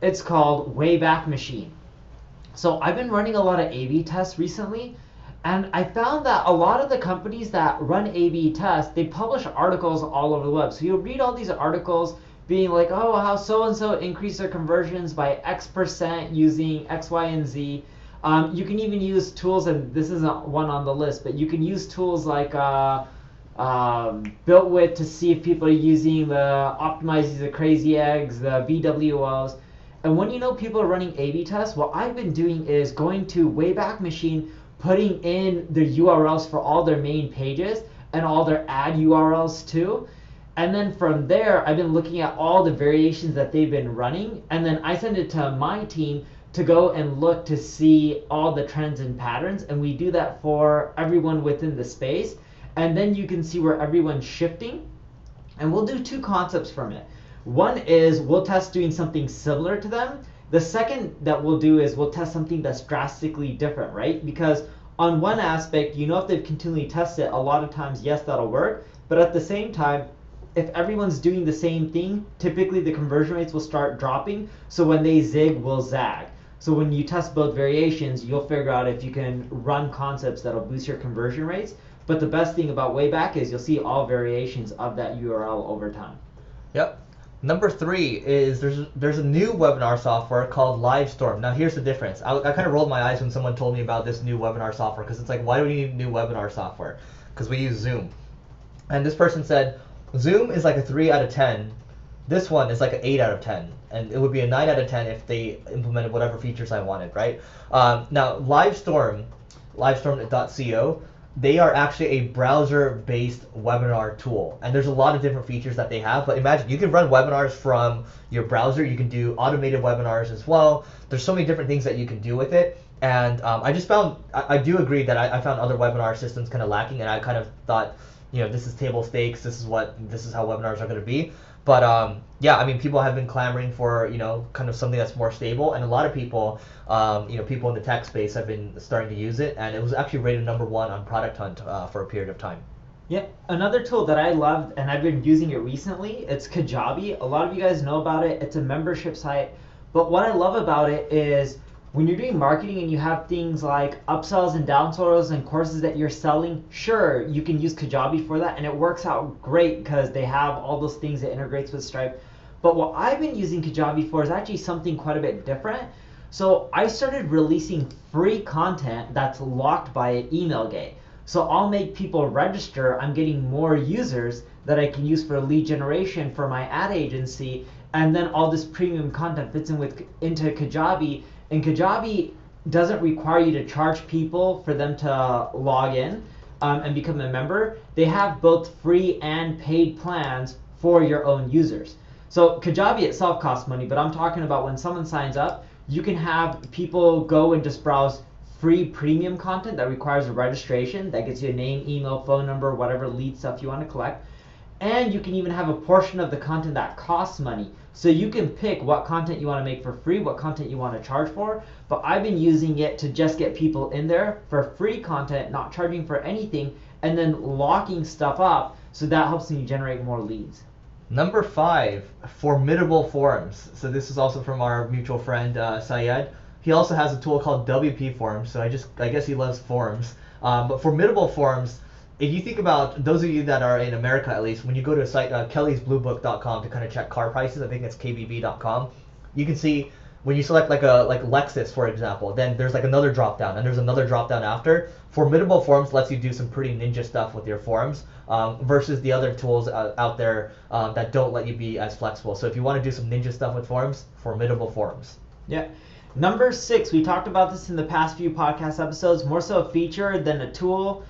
It's called Wayback Machine. So I've been running a lot of A/B tests recently, and I found that a lot of the companies that run A/B tests, they publish articles all over the web. So you'll read all these articles being like, oh, how so-and-so increased their conversions by X% using X, Y, and Z. You can even use tools, and this isn't one on the list, but you can use tools like BuiltWith to see if people are using the optimizes, the crazy eggs, the VWOs. And when you know people are running A/B tests, what I've been doing is going to Wayback Machine, putting in the URLs for all their main pages and all their ad URLs too. And then from there, I've been looking at all the variations that they've been running. And then I send it to my team to go and look to see all the trends and patterns. And we do that for everyone within the space. And then you can see where everyone's shifting. And we'll do 2 concepts from it. One is we'll test doing something similar to them. The second that we'll do is we'll test something that's drastically different, right? Because on one aspect, you know, if they've continually tested, a lot of times, yes, that'll work. But at the same time, if everyone's doing the same thing, typically the conversion rates will start dropping. So when they zig, we'll zag. So when you test both variations, you'll figure out if you can run concepts that'll boost your conversion rates. But the best thing about Wayback is you'll see all variations of that URL over time. Yep. Number 3 is there's a new webinar software called Livestorm. Now here's the difference. I kind of rolled my eyes when someone told me about this new webinar software, because it's like, why do we need new webinar software? Because we use Zoom. And this person said, Zoom is like a 3 out of 10. This one is like an 8 out of 10. And it would be a 9 out of 10 if they implemented whatever features I wanted, right? Now, livestorm.co, they are actually a browser-based webinar tool. And there's a lot of different features that they have. But imagine, you can run webinars from your browser. You can do automated webinars as well. There's so many different things that you can do with it. And I just found, I do agree that I found other webinar systems kind of lacking. And I kind of thought, you know, this is table stakes. This is how webinars are going to be. But yeah, I mean, people have been clamoring for, you know, kind of something that's more stable, and a lot of people, you know, people in the tech space have been starting to use it, and it was actually rated number 1 on Product Hunt for a period of time. Yeah, another tool that I loved, and I've been using it recently, it's Kajabi. A lot of you guys know about it. It's a membership site, but what I love about it is when you're doing marketing and you have things like upsells and downsells and courses that you're selling, sure, you can use Kajabi for that, and it works out great because they have all those things that integrates with Stripe. But what I've been using Kajabi for is actually something quite a bit different. So I started releasing free content that's locked by an email gate. So I'll make people register. I'm getting more users that I can use for lead generation for my ad agency, and then all this premium content fits into Kajabi. And Kajabi doesn't require you to charge people for them to log in and become a member. They have both free and paid plans for your own users. So Kajabi itself costs money, but I'm talking about when someone signs up, you can have people go and just browse free premium content that requires a registration, that gets you a name, email, phone number, whatever lead stuff you want to collect. And you can even have a portion of the content that costs money. So you can pick what content you want to make for free, what content you want to charge for. But I've been using it to just get people in there for free content, not charging for anything, and then locking stuff up, so that helps me generate more leads. Number 5, formidable forums. So this is also from our mutual friend Syed. He also has a tool called WP Forums. So I guess he loves forums. But formidable forums, if you think about those of you that are in America, at least, when you go to a site, kellysbluebook.com, to kind of check car prices, I think it's kbb.com, you can see when you select like Lexus, for example, then there's like another drop down, and there's another drop down after. Formidable Forms lets you do some pretty ninja stuff with your forms, versus the other tools out there that don't let you be as flexible. So if you want to do some ninja stuff with forms, Formidable Forms. Yeah. Number 6, we talked about this in the past few podcast episodes, more so a feature than a tool.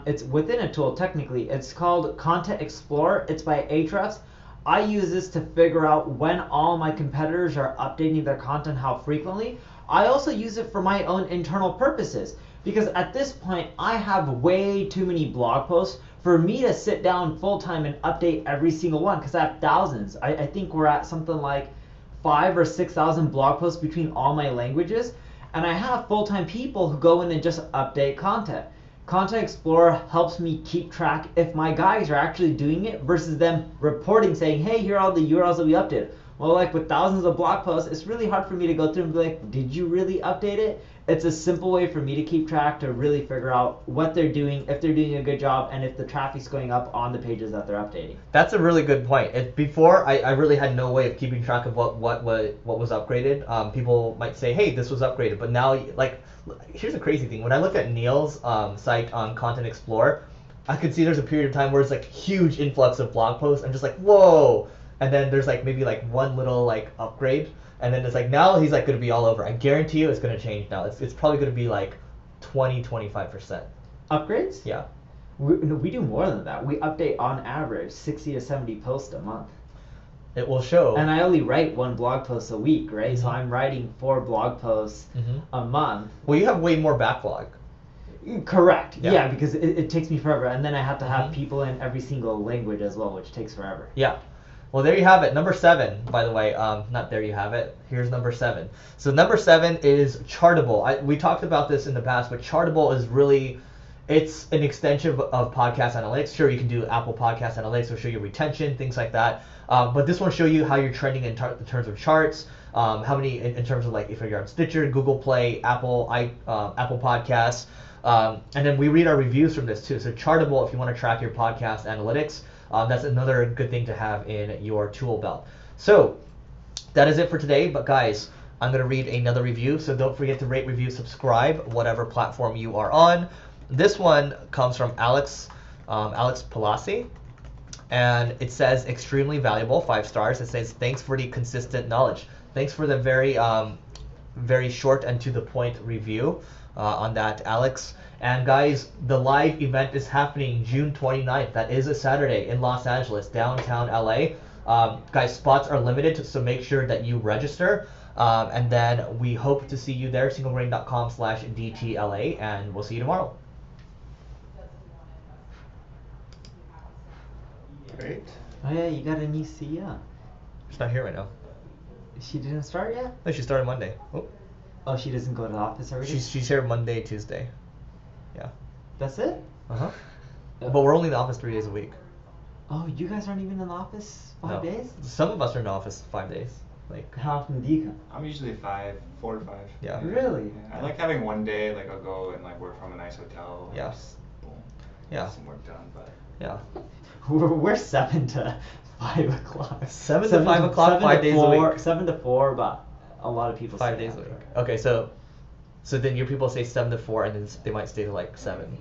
It's within a tool technically. It's called Content Explorer. It's by Ahrefs. I use this to figure out when all my competitors are updating their content, how frequently. I also use it for my own internal purposes, because at this point I have way too many blog posts for me to sit down full time and update every single one, because I have thousands. I think we're at something like 5,000 or 6,000 blog posts between all my languages, and I have full-time people who go in and just update content. Content Explorer helps me keep track if my guys are actually doing it versus them reporting saying, hey, here are all the URLs that we updated. Well, like with thousands of blog posts, it's really hard for me to go through and be like, did you really update it? It's a simple way for me to keep track, to really figure out what they're doing, if they're doing a good job, and if the traffic's going up on the pages that they're updating. That's a really good point. Before, I really had no way of keeping track of what was upgraded. People might say, hey, this was upgraded, but now, like, here's a crazy thing. When I look at Neil's site on Content Explorer, I could see there's a period of time where it's like huge influx of blog posts. I'm just like, whoa. And then there's like maybe like one little like upgrade. And then it's like, now he's like going to be all over. I guarantee you it's going to change now. It's probably going to be like 20-25%. Upgrades? Yeah. We do more than that. We update on average 60 to 70 posts a month. It will show. And I only write one blog post a week, right? Mm-hmm. So I'm writing 4 blog posts a month. Well, you have way more backlog. Correct. Yeah. Yeah, because it takes me forever. And then I have to have people in every single language as well, which takes forever. Yeah. Well, there you have it. Number 7, by the way. Not there you have it. Here's number 7. So number 7 is Chartable. We talked about this in the past, but Chartable is really, it's an extension of podcast analytics. Sure, you can do Apple Podcast Analytics. It'll show you retention, things like that. But this will show you how you're trending in terms of charts, how many in terms of like if you're on Stitcher, Google Play, Apple Podcasts. And then we read our reviews from this too. So Chartable, if you want to track your podcast analytics, that's another good thing to have in your tool belt. So that is it for today. But guys, I'm going to read another review. So don't forget to rate, review, subscribe, whatever platform you are on. This one comes from Alex Palasi. And it says extremely valuable, 5 stars. It says thanks for the consistent knowledge. Thanks for the very short and to the point review on that, Alex. And guys, the live event is happening June 29th. That is a Saturday in Los Angeles, downtown LA. Guys, spots are limited, so make sure that you register. And then we hope to see you there, singlegrain.com/DTLA, and we'll see you tomorrow. Great. Oh yeah, you got a new CEO. She's not here right now. She didn't start yet? No, she started Monday. Oh. Oh, she doesn't go to the office every day? She's here Monday, Tuesday. Yeah. That's it? Uh-huh. But we're only in the office 3 days a week. Oh, you guys aren't even in the office 5 days? Some of us are in the office 5 days. Like, how often do you come? I'm usually 4 to 5. Yeah. Really? Yeah. I like having one day, like I'll go and like work from a nice hotel. And Yeah. just, boom. Yeah. Get some work done, but. Yeah. We're 7 to 5 o'clock. 7 to 5 o'clock, 5 days a week. 7 to 4, but a lot of people 5 stay days a week. after. Okay, so then your people say 7 to 4, and then they might stay to like 7.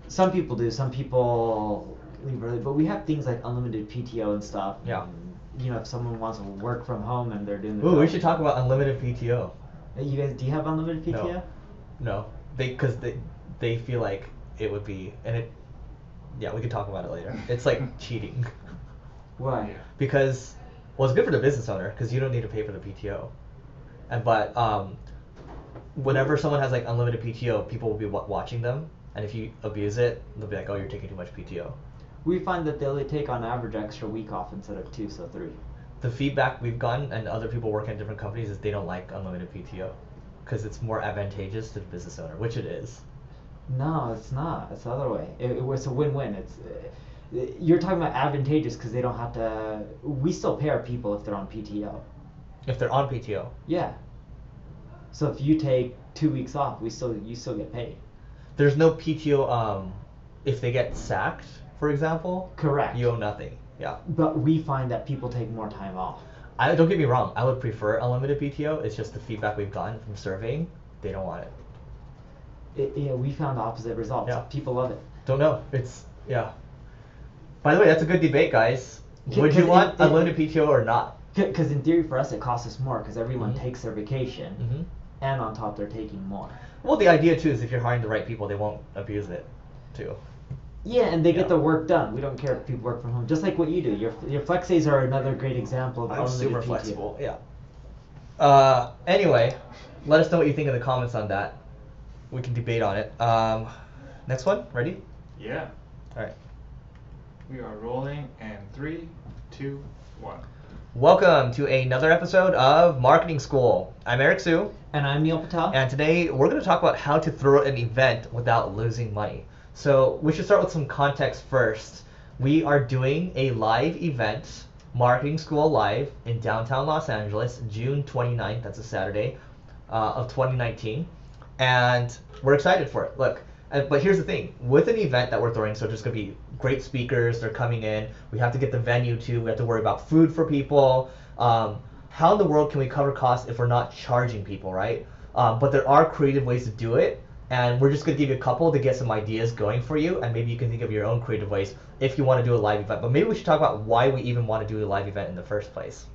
Some people do. Some people leave early, but we have things like unlimited PTO and stuff. Yeah. And, you know, if someone wants to work from home and they're doing the Ooh, we job. should talk about unlimited PTO. You guys, do you have unlimited PTO? No, because they feel like it would be, and it. Yeah, we could talk about it later. It's like cheating. Why? Because, well, it's good for the business owner because you don't need to pay for the PTO. But whenever someone has like unlimited PTO, people will be watching them, and if you abuse it, they'll be like, "Oh, you're taking too much PTO." We find that they only take on average extra week off instead of 2, so 3. The feedback we've gotten, and other people working at different companies, is they don't like unlimited PTO because it's more advantageous to the business owner, which it is. No, it's not. It's the other way. It's a win-win. You're talking about advantageous because they don't have to. We still pay our people if they're on PTO. If they're on PTO. Yeah. So if you take 2 weeks off, you still get paid. There's no PTO. If they get sacked, for example. Correct. You owe nothing. Yeah. But we find that people take more time off. I don't get me wrong, I would prefer unlimited PTO. It's just the feedback we've gotten from surveying, they don't want it. We found the opposite results. Yeah. People love it. Don't know. It's yeah. By the way, that's a good debate, guys. Yeah, Would you 'cause want unlimited PTO or not? Because in theory, for us, it costs us more because everyone Mhm. takes their vacation, Mhm. and on top, they're taking more. Well, the idea too is if you're hiring the right people, they won't abuse it, too. Yeah, and they Yeah. get the work done. We don't care if people work from home, just like what you do. Your flex days are another great example of I'm unlimited super PTO. flexible. Yeah. Anyway, let us know what you think in the comments on that. We can debate on it. Next one. Ready? Yeah. All right. We are rolling in 3, 2, 1. Welcome to another episode of Marketing School. I'm Eric Siu, And I'm Neil Patel. and today we're going to talk about how to throw an event without losing money. So we should start with some context first. We are doing a live event, Marketing School Live, in downtown Los Angeles, June 29th, that's a Saturday, of 2019. And we're excited for it. Look, but here's the thing. With an event that we're throwing, so there's going to be great speakers, they're coming in, we have to get the venue too, we have to worry about food for people. How in the world can we cover costs if we're not charging people, right? But there are creative ways to do it, and we're just going to give you a couple to get some ideas going for you, and maybe you can think of your own creative ways if you want to do a live event. But maybe we should talk about why we even want to do a live event in the first place.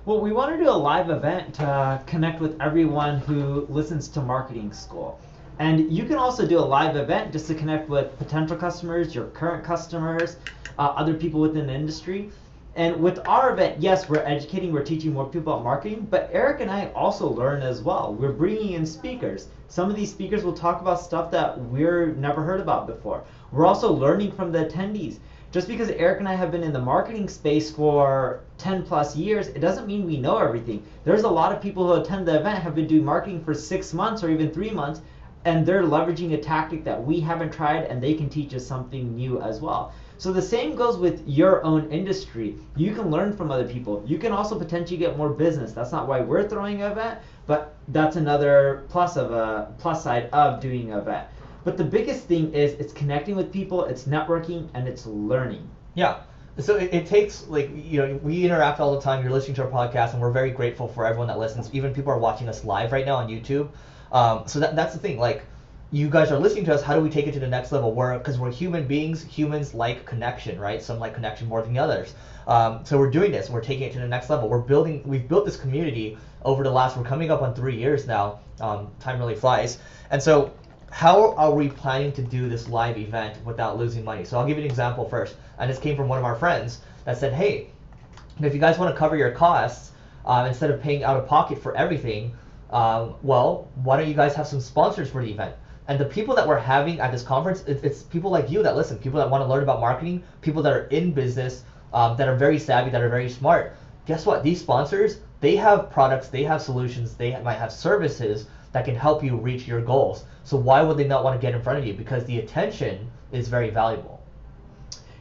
Well, we want to do a live event to connect with everyone who listens to Marketing School. And you can also do a live event just to connect with potential customers, your current customers, other people within the industry. And with our event, yes, we're educating, we're teaching more people about marketing, but Eric and I also learn as well. We're bringing in speakers. Some of these speakers will talk about stuff that we've never heard about before. We're also learning from the attendees. Just because Eric and I have been in the marketing space for 10 plus years, it doesn't mean we know everything. There's a lot of people who attend the event have been doing marketing for 6 months or even 3 months, and they're leveraging a tactic that we haven't tried, and they can teach us something new as well. So the same goes with your own industry. You can learn from other people. You can also potentially get more business. That's not why we're throwing an event, but that's another plus side of doing an event. But the biggest thing is it's connecting with people, it's networking, and it's learning. Yeah. So it takes, like, we interact all the time. You're listening to our podcast, and we're very grateful for everyone that listens. Even people are watching us live right now on YouTube. So that's the thing. Like, you guys are listening to us. How do we take it to the next level? Because we're human beings. Humans like connection, right? Some like connection more than the others. So we're doing this. We're taking it to the next level. We've built this community over we're coming up on 3 years now. Time really flies. And so how are we planning to do this live event without losing money? So I'll give you an example first. And this came from one of our friends that said, hey, if you guys want to cover your costs, instead of paying out of pocket for everything, well, why don't you guys have some sponsors for the event? And the people that we're having at this conference, it's people like you that listen, people that want to learn about marketing, people that are in business, that are very savvy, that are very smart. Guess what? These sponsors, they have products, they have solutions, they might have services that can help you reach your goals. So why would they not want to get in front of you? Because the attention is very valuable.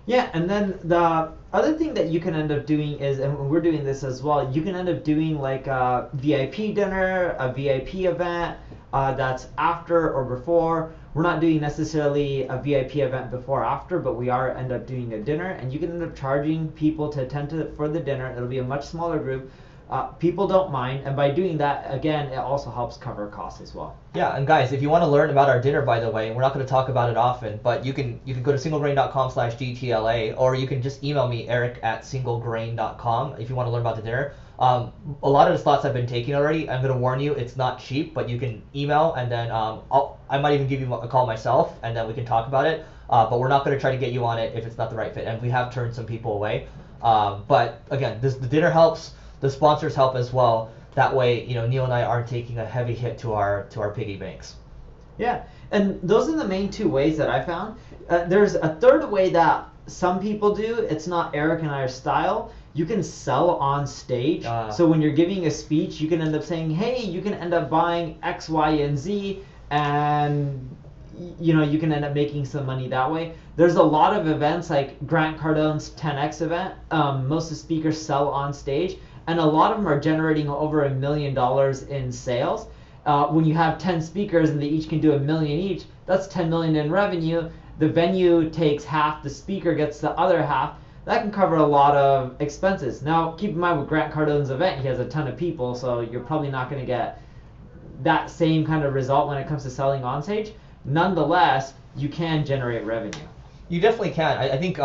Yeah, and then the other thing that you can end up doing is, and we're doing this as well, you can end up doing like a VIP dinner, a VIP event that's after or before. We're not doing necessarily a VIP event before or after, but we are end up doing a dinner, and you can end up charging people to attend for the dinner. It'll be a much smaller group. People don't mind, and by doing that, again, it also helps cover costs as well. Yeah, and guys, if you want to learn about our dinner, by the way, we're not going to talk about it often, but you can go to singlegrain.com/GTLA, or you can just email me, eric@singlegrain.com, if you want to learn about the dinner. A lot of the slots I've been taking already. I'm going to warn you, it's not cheap, but you can email, and then I might even give you a call myself, and then we can talk about it. But we're not going to try to get you on it if it's not the right fit, and we have turned some people away. But again, the dinner helps. The sponsors help as well. That way, Neil and I aren't taking a heavy hit to our piggy banks. Yeah, and those are the main two ways that I found. There's a third way that some people do. It's not Eric and I's style. You can sell on stage. So when you're giving a speech, you can end up saying, hey, you can end up buying X, Y, and Z, and you can end up making some money that way. There's a lot of events like Grant Cardone's 10X event. Most of the speakers sell on stage, and a lot of them are generating over $1 million in sales. When you have 10 speakers and they each can do $1 million each, that's $10 million in revenue. The venue takes half, the speaker gets the other half. that can cover a lot of expenses. Now, keep in mind with Grant Cardone's event, he has a ton of people, so you're probably not going to get that same kind of result when it comes to selling on stage. Nonetheless, you can generate revenue. You definitely can. I think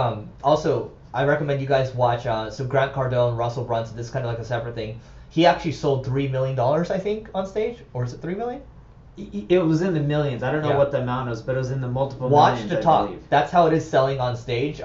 also I recommend you guys watch so Grant Cardone, Russell Brunson. This is kind of like a separate thing. He actually sold $3 million, I think, on stage, or is it $3 million? It was in the millions. I don't know what the amount was, but it was in the multiple millions. Watch the talk. That's how it is selling on stage.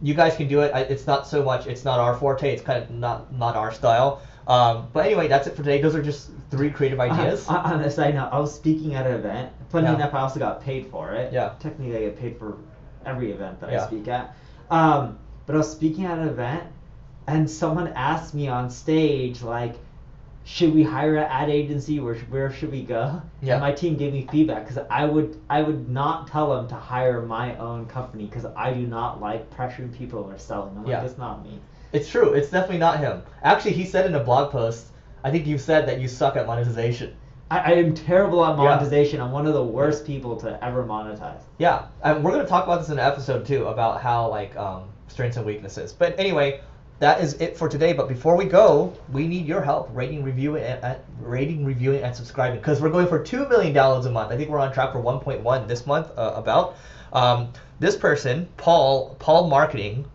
You guys can do it. It's not so much. It's not our forte. It's kind of not our style. But anyway, that's it for today. Those are just 3 creative ideas. On a side note, I was speaking at an event. Funny enough, I also got paid for it. Yeah. Technically, I get paid for every event that I speak at. But I was speaking at an event, and someone asked me on stage, like, should we hire an ad agency or where should we go? Yeah. And my team gave me feedback because I would not tell them to hire my own company because I do not like pressuring people or selling. I'm like, that's not me. It's true. It's definitely not him. Actually, he said in a blog post, I think you said that you suck at monetization. I am terrible at monetization. I'm one of the worst people to ever monetize. Yeah, and we're going to talk about this in an episode too, about how like strengths and weaknesses. But anyway, that is it for today. But before we go, we need your help rating, reviewing, and subscribing, because we're going for $2 million a month. I think we're on track for 1.1 this month. This person, Paul Marketing.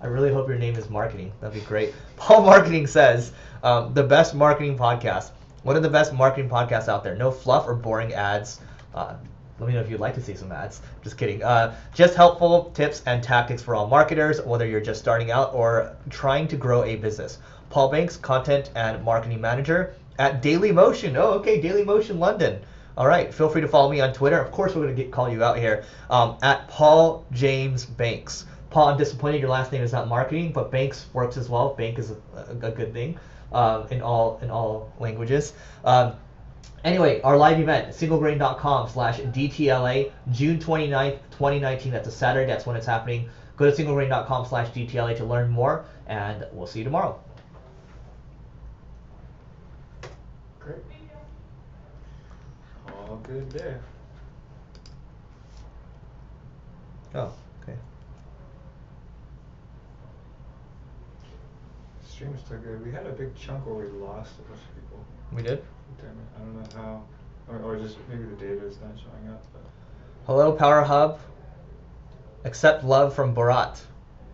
I really hope your name is Marketing. That'd be great. Paul Marketing says the best marketing podcast. One of the best marketing podcasts out there. No fluff or boring ads. Let me know if you'd like to see some ads. Just kidding. Just helpful tips and tactics for all marketers, whether you're just starting out or trying to grow a business. Paul Banks, Content and Marketing Manager at Daily Motion. Oh, okay, Daily Motion London. All right, feel free to follow me on Twitter. Of course, we're going to call you out here at Paul James Banks. Paul, I'm disappointed your last name is not Marketing, but Banks works as well. Bank is a good thing in all languages. Anyway, our live event, singlegrain.com/DTLA, June 29th, 2019. That's a Saturday. That's when it's happening. Go to singlegrain.com/DTLA to learn more, and we'll see you tomorrow. Great. All good there. Oh, okay. Stream's still good. We had a big chunk where we lost a bunch of people. We did? Damn it. I don't know how. Or just maybe the data is not showing up. But. Hello, Power Hub. Accept love from Bharat.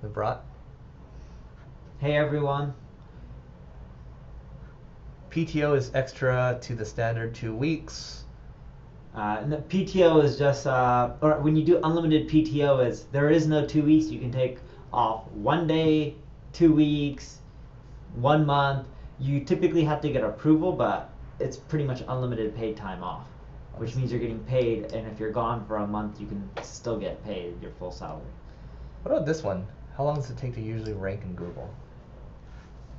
The Bharat? Hey, everyone. PTO is extra to the standard 2 weeks. No, PTO is just, or when you do unlimited PTO, there is no 2 weeks. You can take off 1 day, 2 weeks, 1 month. You typically have to get approval, but it's pretty much unlimited paid time off, which means you're getting paid, and if you're gone for a month, you can still get paid your full salary. What about this one? How long does it take to usually rank in Google?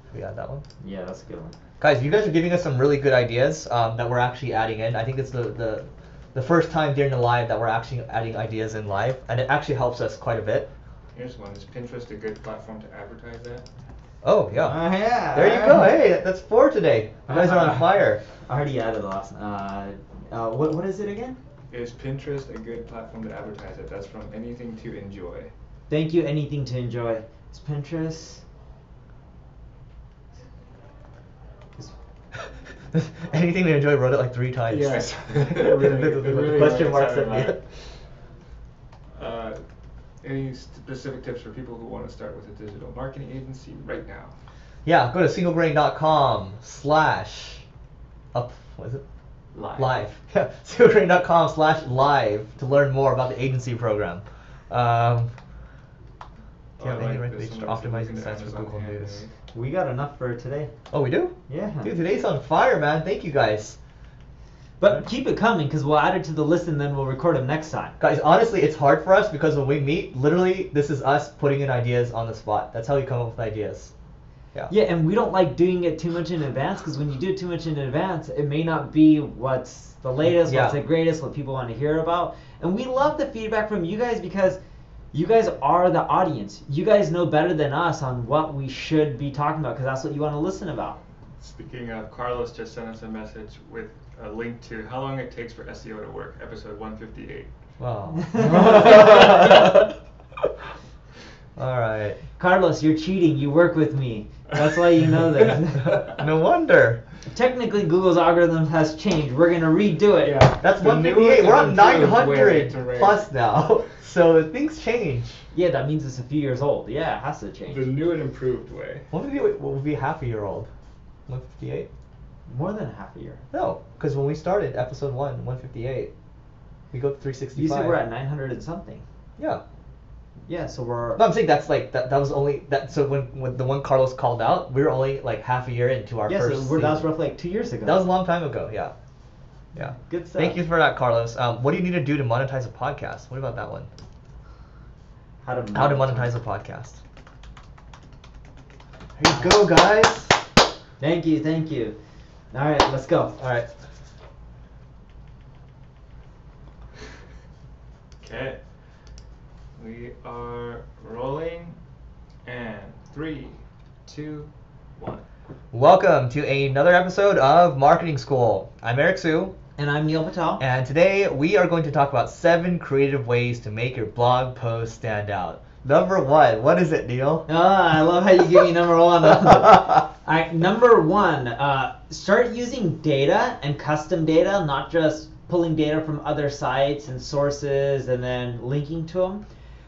Should we add that one? Yeah, that's a good one. Guys, you guys are giving us some really good ideas that we're actually adding in. I think it's the first time during the live that we're actually adding ideas in live, and it actually helps us quite a bit. Here's one. Is Pinterest a good platform to advertise at? Oh, yeah. Yeah. There you go. Hey, that's 4 today. You guys are on fire. I already added the last. What is it again? Is Pinterest a good platform to advertise at? That's from Anything to Enjoy. Thank you, Anything to Enjoy. Is Pinterest? Anything to Enjoy wrote it like 3 times. Yes. The question marks at the end. Any specific tips for people who want to start with a digital marketing agency right now? Yeah, go to singlegrain.com/ what is it? Live. Yeah, singlegrain.com/live to learn more about the agency program. Do you have any recommendations for optimizing sites for Google News? We got enough for today. Oh, we do? Yeah. Dude, today's on fire, man. Thank you, guys. But keep it coming, because we'll add it to the list and then we'll record them next time. Guys, honestly, it's hard for us because when we meet, literally, this is us putting in ideas on the spot. That's how we come up with ideas. Yeah, and we don't like doing it too much in advance, because when you do it too much in advance, it may not be what's the latest, what's the greatest, what people want to hear about. And we love the feedback from you guys, because you guys are the audience. You guys know better than us on what we should be talking about, because that's what you want to listen about. Speaking of, Carlos just sent us a message with a link to How Long It Takes for SEO to Work, episode 158. Wow. All right. Carlos, you're cheating. You work with me. That's why you know this. No wonder. Technically, Google's algorithm has changed. We're gonna redo it. Yeah. That's The new 158. We're on and improved way 900 to rate. plus now. So things change. Yeah, that means it's a few years old. Yeah, it has to change. The new and improved way. 158 will be half a year old. 158? More than half a year. No, because when we started episode 158, we go to 365. You said we're at 900 and something. Yeah. Yeah, so we're. No, I'm saying that's like that was only that. So when the one Carlos called out, we were only like half a year into our Yeah, first. so that was season. roughly like 2 years ago. That was a long time ago. Yeah. Yeah. Good stuff. Thank you for that, Carlos. What do you need to do to monetize a podcast? What about that one? How to monetize a podcast. Here you go, guys. Thank you, thank you. All right, let's go. All right. Okay. We are rolling, and 3, 2, 1. Welcome to another episode of Marketing School. I'm Eric Siu. And I'm Neil Patel. And today we are going to talk about 7 creative ways to make your blog post stand out. Number 1, what is it, Neil? I love how you give me number 1. All right, number 1, start using data and custom data, not just pulling data from other sites and sources and then linking to them.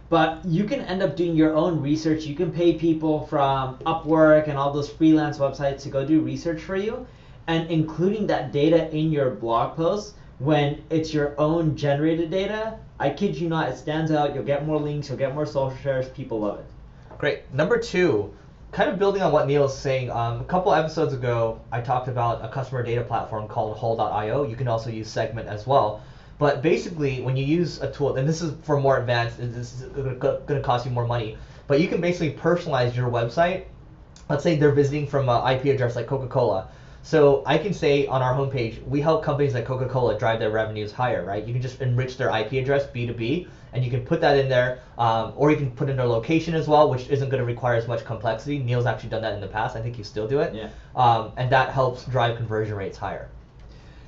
But you can end up doing your own research. You can pay people from Upwork and all those freelance websites to go do research for you, and including that data in your blog posts when it's your own generated data. I kid you not, it stands out. You'll get more links, you'll get more social shares. People love it. Great. Number 2, kind of building on what Neil's saying. A couple episodes ago, I talked about a customer data platform called Whole.io. You can also use Segment as well. But basically, when you use a tool, and this is for more advanced, this is going to cost you more money, but you can basically personalize your website. Let's say they're visiting from an IP address like Coca-Cola. So I can say on our homepage, we help companies like Coca-Cola drive their revenues higher, right? You can just enrich their IP address, B2B, and you can put that in there, or you can put in their location as well, which isn't going to require as much complexity. Neil's actually done that in the past. I think you still do it. Yeah. And that helps drive conversion rates higher.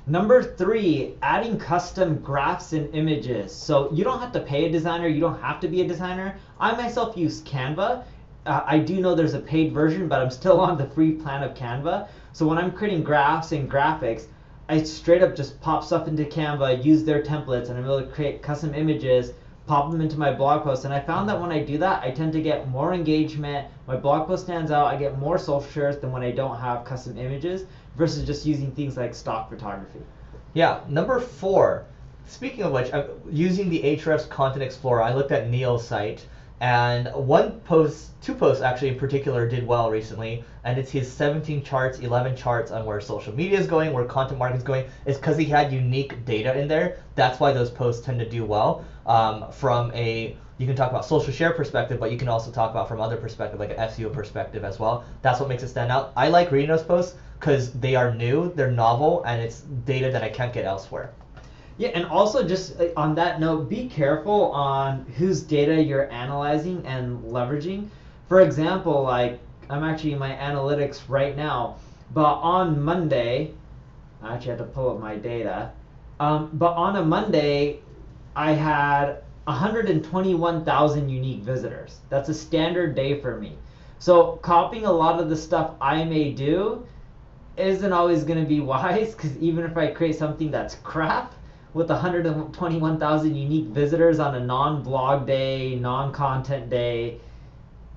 Number 3, adding custom graphs and images. So you don't have to pay a designer. You don't have to be a designer. I myself use Canva. I do know there's a paid version, but I'm still on the free plan of Canva. So when I'm creating graphs and graphics, I straight up just pop stuff into Canva, use their templates, and I'm able to create custom images, pop them into my blog post. And I found that when I do that, I tend to get more engagement. My blog post stands out. I get more social shares than when I don't have custom images versus just using things like stock photography. Yeah. Number 4, speaking of which, I'm using the Ahrefs Content Explorer. I looked at Neil's site, and 2 posts actually in particular did well recently, and it's his 17 charts, 11 charts on where social media is going, where content marketing is going. It's because he had unique data in there. That's why those posts tend to do well. You can talk about social share perspective, but you can also talk about from other perspective, like an SEO perspective as well. That's what makes it stand out. I like reading those posts because they are new, they're novel, and it's data that I can't get elsewhere. Yeah, and also just on that note, be careful on whose data you're analyzing and leveraging. For example, like I'm actually in my analytics right now, but on Monday, I actually had to pull up my data, but on a Monday, I had 121,000 unique visitors. That's a standard day for me. So copying a lot of the stuff I may do isn't always going to be wise, because even if I create something that's crap, with 121,000 unique visitors on a non-blog day, non-content day,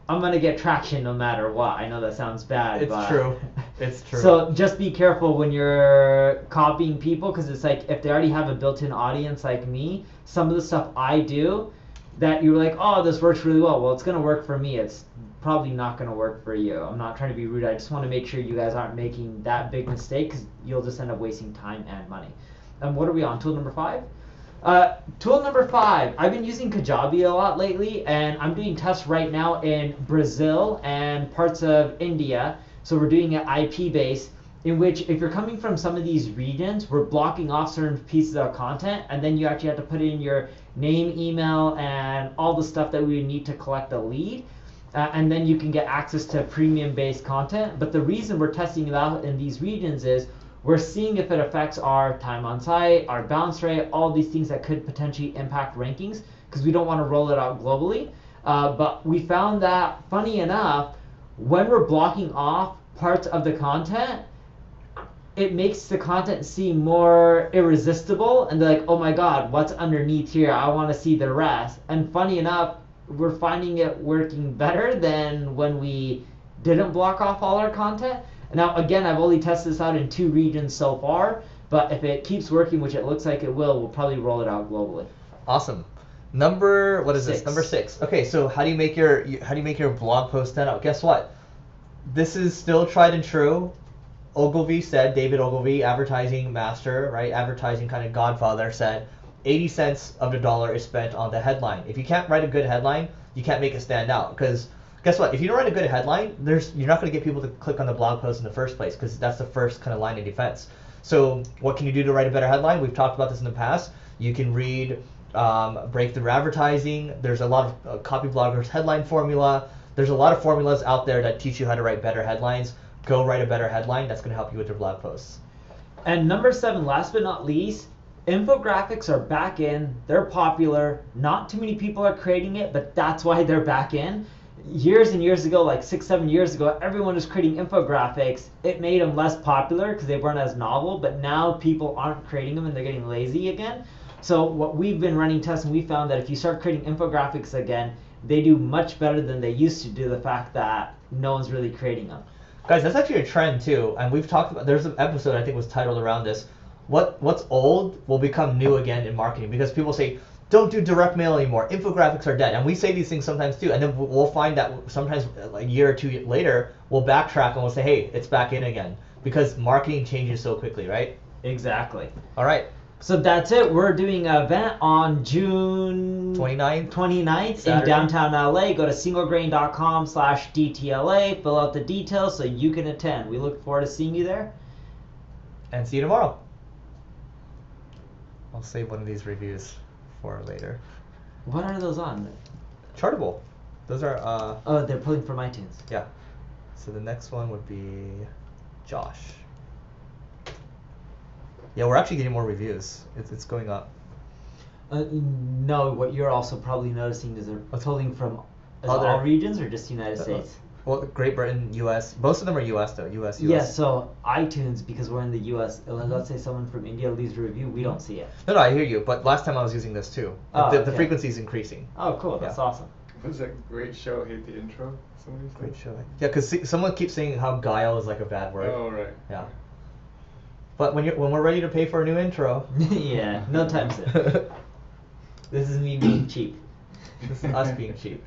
I'm going to get traction no matter what. I know that sounds bad. It's true. It's true. So just be careful when you're copying people, because it's like if they already have a built-in audience like me, some of the stuff I do that you're like, oh, this works really well. It's going to work for me. It's probably not going to work for you. I'm not trying to be rude. I just want to make sure you guys aren't making that big mistake, because you'll just end up wasting time and money. What are we on? Tool number 5? Tool number 5. I've been using Kajabi a lot lately, and I'm doing tests right now in Brazil and parts of India. So we're doing an IP base in which if you're coming from some of these regions, we're blocking off certain pieces of content, and then you actually have to put in your name, email, and all the stuff that we would need to collect a lead. And then you can get access to premium-based content. But the reason we're testing it out in these regions is we're seeing if it affects our time on site, our bounce rate, all these things that could potentially impact rankings, because we don't want to roll it out globally. But we found that, funny enough, when we're blocking off parts of the content, it makes the content seem more irresistible, and they're like, oh my god, what's underneath here? I want to see the rest. And funny enough, we're finding it working better than when we didn't block off all our content. Now, again, I've only tested this out in 2 regions so far, but if it keeps working, which it looks like it will, we'll probably roll it out globally. Awesome. Number 6. Number 6. Okay, so how do you make your blog post stand out? Guess what? This is still tried and true. David Ogilvy, advertising master, right? Advertising kind of godfather, said 80 cents of the dollar is spent on the headline. If you can't write a good headline, you can't make it stand out. Because guess what? If you don't write a good headline, you're not going to get people to click on the blog post in the first place, because that's the first kind of line of defense. So what can you do to write a better headline? We've talked about this in the past. You can read breakthrough advertising. There's a lot of copy bloggers headline formula. There's a lot of formulas out there that teach you how to write better headlines. Go write a better headline. That's going to help you with your blog posts. And number 7, last but not least, infographics are back in. They're popular. Not too many people are creating it, but that's why they're back in. Years and years ago, like 6-7 years ago, everyone was creating infographics. It made them less popular because they weren't as novel, but now people aren't creating them and they're getting lazy again. So what we've been running tests, and we found that if you start creating infographics again, they do much better than they used to do, the fact that no one's really creating them. Guys, that's actually a trend too, and we've talked about, there's an episode I think was titled around this, what's old will become new again in marketing, because people say, don't do direct mail anymore, infographics are dead, and we say these things sometimes too, and then we'll find that sometimes a year or 2 later, we'll backtrack and we'll say, hey, it's back in again, because marketing changes so quickly, right? Exactly. All right. So that's it. We're doing an event on June 29th in downtown LA. Go to singlegrain.com/DTLA. Fill out the details so you can attend. We look forward to seeing you there. And see you tomorrow. I'll save one of these reviews for later. What are those on? Chartable. Those are Oh, they're pulling from iTunes. Yeah. So the next one would be Josh. Yeah, we're actually getting more reviews. It's going up. No, what you're also probably noticing is they're pulling from all regions or just United States? Well, Great Britain, U.S. Most of them are U.S. though. U.S. Yeah, so iTunes, because we're in the U.S., let's say someone from India leaves a review, we don't see it. No, I hear you. But last time I was using this too. The frequency is increasing. Oh, cool. That's awesome. Was that great show? Hate the intro. Somebody said? Great show. Yeah, because someone keeps saying how guile is like a bad word. Oh, right. Yeah. But when we're ready to pay for a new intro. Yeah, no time soon. This is me being cheap. This is us being cheap.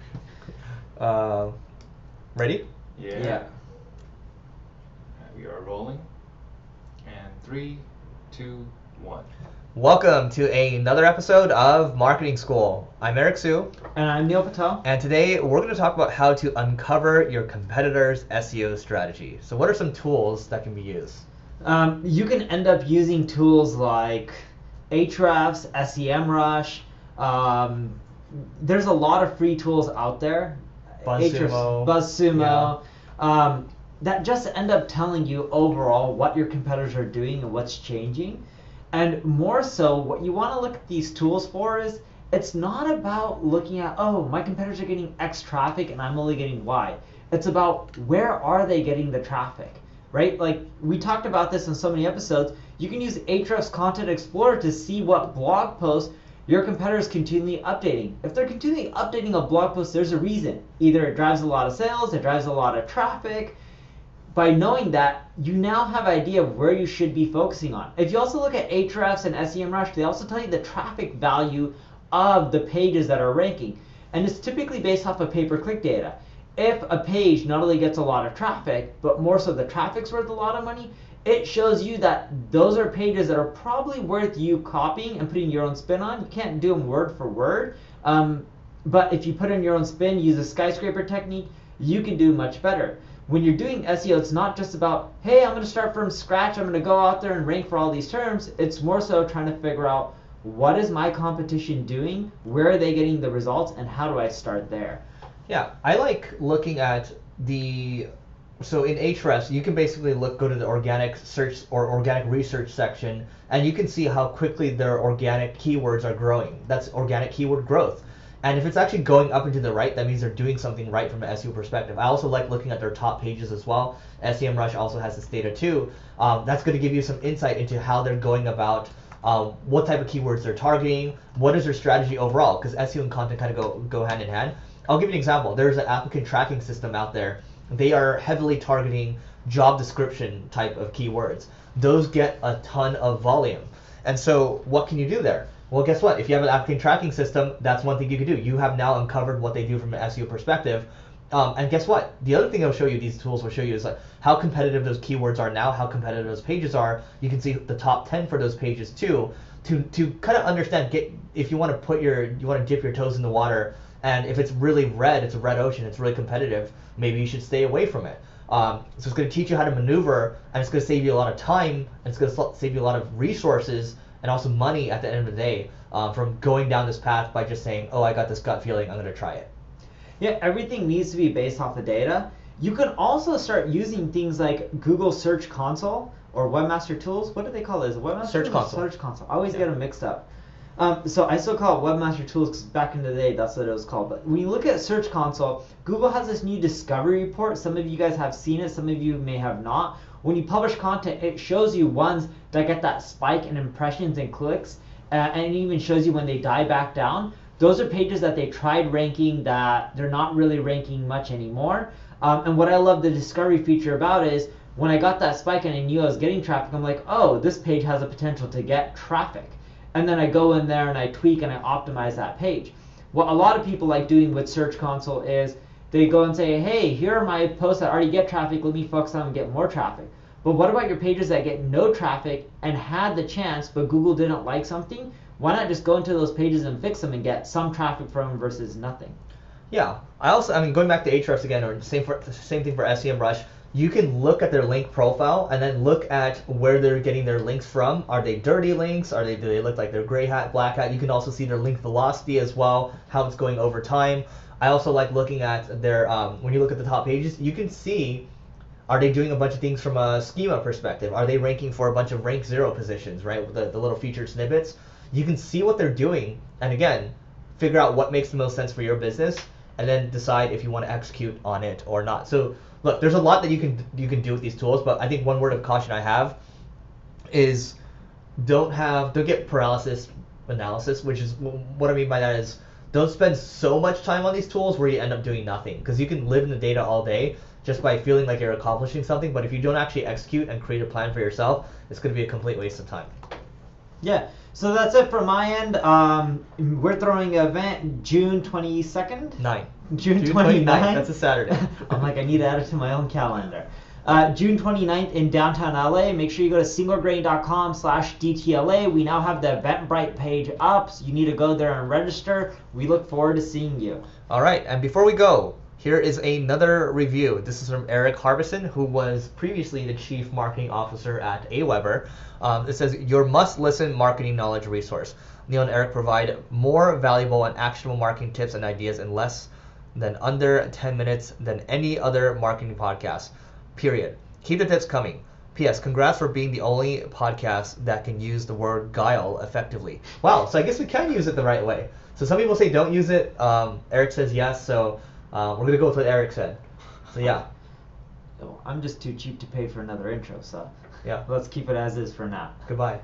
Ready? Yeah. We are rolling. And 3, 2, 1. Welcome to another episode of Marketing School. I'm Eric Siu. And I'm Neil Patel. And today we're going to talk about how to uncover your competitor's SEO strategy. So what are some tools that can be used? You can end up using tools like Ahrefs, SEMrush. There's a lot of free tools out there. BuzzSumo. Yeah. That just end up telling you overall what your competitors are doing and what's changing. And more so, what you want to look at these tools for is, it's not about looking at, oh, my competitors are getting X traffic and I'm only getting Y. It's about where are they getting the traffic, right? Like we talked about this in so many episodes. You can use Ahrefs Content Explorer to see what blog posts your competitors continually updating. If they're continually updating a blog post, there's a reason. Either it drives a lot of sales, it drives a lot of traffic. By knowing that, you now have an idea of where you should be focusing on. If you also look at Ahrefs and SEMrush, they also tell you the traffic value of the pages that are ranking. And it's typically based off of pay-per-click data. If a page not only gets a lot of traffic, but more so the traffic's worth a lot of money, it shows you that those are pages that are probably worth you copying and putting your own spin on. You can't do them word for word, but if you put in your own spin, use a skyscraper technique, you can do much better. When you're doing SEO, it's not just about, hey, I'm going to start from scratch, I'm going to go out there and rank for all these terms. It's more so trying to figure out, what is my competition doing, where are they getting the results, and how do I start there? Yeah, I like looking at so in Ahrefs, you can basically go to the organic search or organic research section, and you can see how quickly their organic keywords are growing. That's organic keyword growth. And if it's actually going up and to the right, that means they're doing something right from an SEO perspective. I also like looking at their top pages as well. SEMrush also has this data too. That's going to give you some insight into how they're going about what type of keywords they're targeting, what is their strategy overall, because SEO and content kind of go hand in hand. I'll give you an example. There's an applicant tracking system out there. They are heavily targeting job description type of keywords. Those get a ton of volume. And so what can you do there? Well, guess what? If you have an applicant tracking system, that's one thing you can do. You have now uncovered what they do from an SEO perspective. And guess what? The other thing these tools will show you is like how competitive those keywords are now, how competitive those pages are. You can see the top 10 for those pages too, to kind of understand, if you want to dip your toes in the water, and if it's really red, it's a red ocean, it's really competitive, maybe you should stay away from it. So it's going to teach you how to maneuver, and it's going to save you a lot of time, and it's going to save you a lot of resources and also money at the end of the day from going down this path by just saying, oh, I got this gut feeling, I'm going to try it. Yeah, everything needs to be based off the data. You can also start using things like Google Search Console or Webmaster Tools. What do they call it? Is it Webmaster Search Tools? Console. Search Console. I always get them mixed up. So I still call it Webmaster Tools because back in the day that's what it was called. But when you look at Search Console, Google has this new discovery report. Some of you guys have seen it, some of you may have not. When you publish content, it shows you ones that get that spike in impressions and clicks, and it even shows you when they die back down. Those are pages that they tried ranking that they're not really ranking much anymore. And what I love the discovery feature about is when I got that spike and I knew I was getting traffic, I'm like, oh, this page has a potential to get traffic. And then I go in there and I tweak and I optimize that page. What a lot of people like doing with Search Console is they go and say, hey, here are my posts that already get traffic, let me focus on and get more traffic. But what about your pages that get no traffic and had the chance, but Google didn't like something? Why not just go into those pages and fix them and get some traffic from them versus nothing? Yeah, going back to Ahrefs again, or same thing for SEMrush. You can look at their link profile and then look at where they're getting their links from. Are they dirty links? Do they look like they're gray hat, black hat? You can also see their link velocity as well, how it's going over time. I also like looking at their when you look at the top pages, you can see, are they doing a bunch of things from a schema perspective? Are they ranking for a bunch of rank 0 positions, right? With the little featured snippets. You can see what they're doing, and again, figure out what makes the most sense for your business, and then decide if you want to execute on it or not. So look, there's a lot that you can do with these tools, but I think one word of caution I have is don't get paralysis analysis, which is what I mean by that is don't spend so much time on these tools where you end up doing nothing, because you can live in the data all day just by feeling like you're accomplishing something, but if you don't actually execute and create a plan for yourself, it's going to be a complete waste of time. Yeah, so that's it from my end. We're throwing an event June 22nd? June 29th. That's a Saturday. I'm like, I need to add it to my own calendar. June 29th in downtown LA. Make sure you go to singlegrain.com/DTLA. We now have the Eventbrite page up, so you need to go there and register. We look forward to seeing you. All right, and before we go, here is another review. This is from Eric Harbison, who was previously the Chief Marketing Officer at Aweber. It says, your must-listen marketing knowledge resource. Neil and Eric provide more valuable and actionable marketing tips and ideas in less than under 10 minutes than any other marketing podcast, period. Keep the tips coming. P.S. Congrats for being the only podcast that can use the word guile effectively. Wow, so I guess we can use it the right way. So some people say don't use it. Eric says yes, so we're going to go with what Eric said. So yeah. I'm just too cheap to pay for another intro, so yeah, let's keep it as is for now. Goodbye.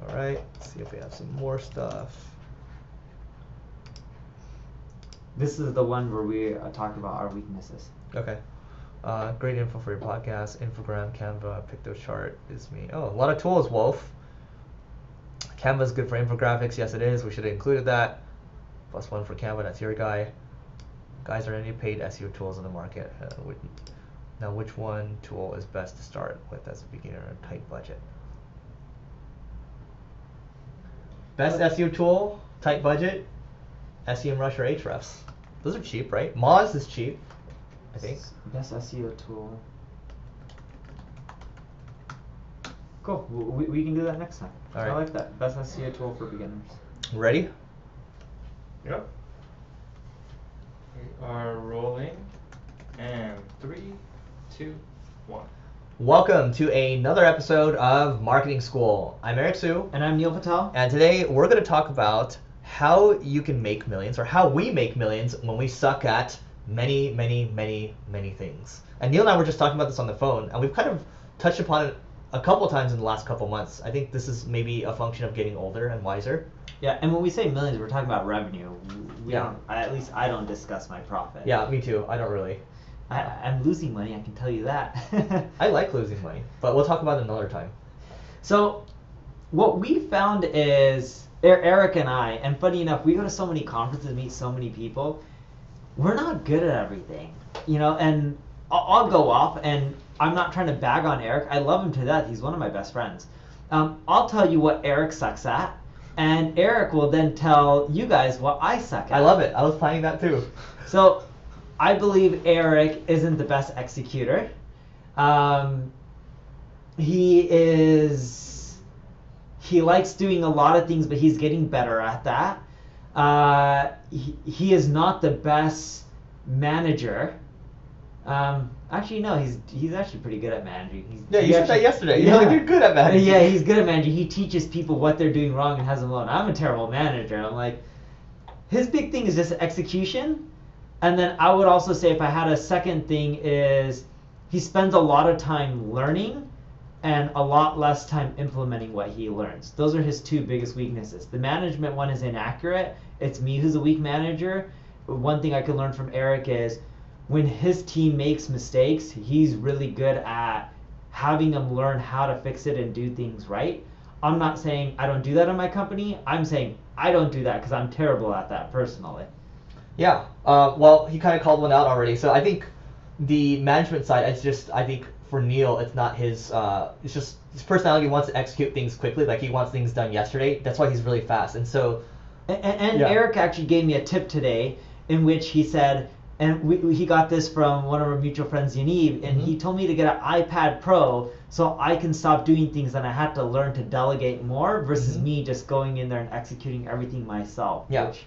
All right, let's see if we have some more stuff. This is the one where we talk about our weaknesses. Okay. Great info for your podcast. Infogram, Canva, Pictochart is me. Oh, a lot of tools, Wolf. Canva is good for infographics. Yes, it is. We should have included that. +1 for Canva. That's your guy. Guys, are there any paid SEO tools in the market? Now, which one tool is best to start with as a beginner on a tight budget? Best SEO tool, tight budget, SEMrush or Ahrefs. Those are cheap, right? Moz is cheap, I think. Best SEO tool. Cool. We can do that next time. All right. I like that. Best SEO tool for beginners. Ready? Yep. We are rolling. And 3, 2, 1. Welcome to another episode of Marketing School. I'm Eric Siu, And I'm Neil Patel. and today we're going to talk about how you can make millions, or how we make millions when we suck at many things. And Neil and I were just talking about this on the phone, and we've kind of touched upon it a couple times in the last couple months. I think this is maybe a function of getting older and wiser. Yeah, and when we say millions, we're talking about revenue. Yeah. At least I don't discuss my profit. Yeah, me too. I don't really. I'm losing money, I can tell you that. I like losing money, but we'll talk about it another time. So, what we found is, Eric and I, and funny enough, we go to so many conferences, meet so many people, we're not good at everything, and I'll go off, and I'm not trying to bag on Eric. I love him to death. He's one of my best friends. I'll tell you what Eric sucks at, and Eric will then tell you guys what I suck at. I love it. I was planning that too. So, I believe Eric isn't the best executor. He likes doing a lot of things, but he's getting better at that. He is not the best manager. Actually, no, he's actually pretty good at managing. You said that yesterday. You're good at managing. Yeah, he's good at managing. He teaches people what they're doing wrong and has them learn. I'm a terrible manager. I'm like, his big thing is just execution. And then I would also say, if I had a second thing, is he spends a lot of time learning and a lot less time implementing what he learns. Those are his two biggest weaknesses. The management one is inaccurate. It's me who's a weak manager. One thing I could learn from Eric is when his team makes mistakes, he's really good at having them learn how to fix it and do things right. I'm not saying I don't do that in my company. I'm saying I don't do that because I'm terrible at that personally. Yeah. Well, he kind of called one out already. So I think the management side, I think for Neil, it's not his, it's just his personality wants to execute things quickly. Like, he wants things done yesterday. That's why he's really fast. And so. And yeah. Eric actually gave me a tip today in which he said, and he got this from one of our mutual friends, Yaniv, and he told me to get an iPad Pro so I can stop doing things and I had to learn to delegate more versus me just going in there and executing everything myself. Yeah. Which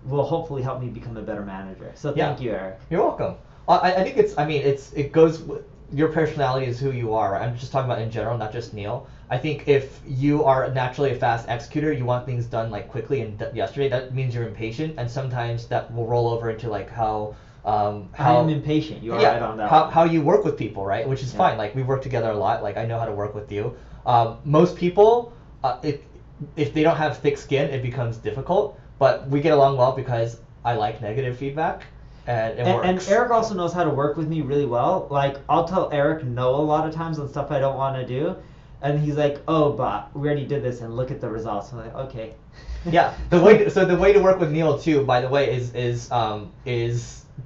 will hopefully help me become a better manager. So thank you, Eric. You're welcome. I think it goes with your personality is who you are. Right? I'm just talking about in general, not just Neil. I think if you are naturally a fast executor, you want things done like quickly and yesterday. That means you're impatient, and sometimes that will roll over into like how I'm impatient. You are right on that. How you work with people, right? Which is fine. Like, we work together a lot. Like, I know how to work with you. Most people, if they don't have thick skin, it becomes difficult. But we get along well because I like negative feedback, and it works. And Eric also knows how to work with me really well. Like, I'll tell Eric no a lot of times on stuff I don't want to do, and he's like, "Oh, but we already did this, and look at the results." I'm like, "Okay." Yeah. The way to work with Neil too, by the way, is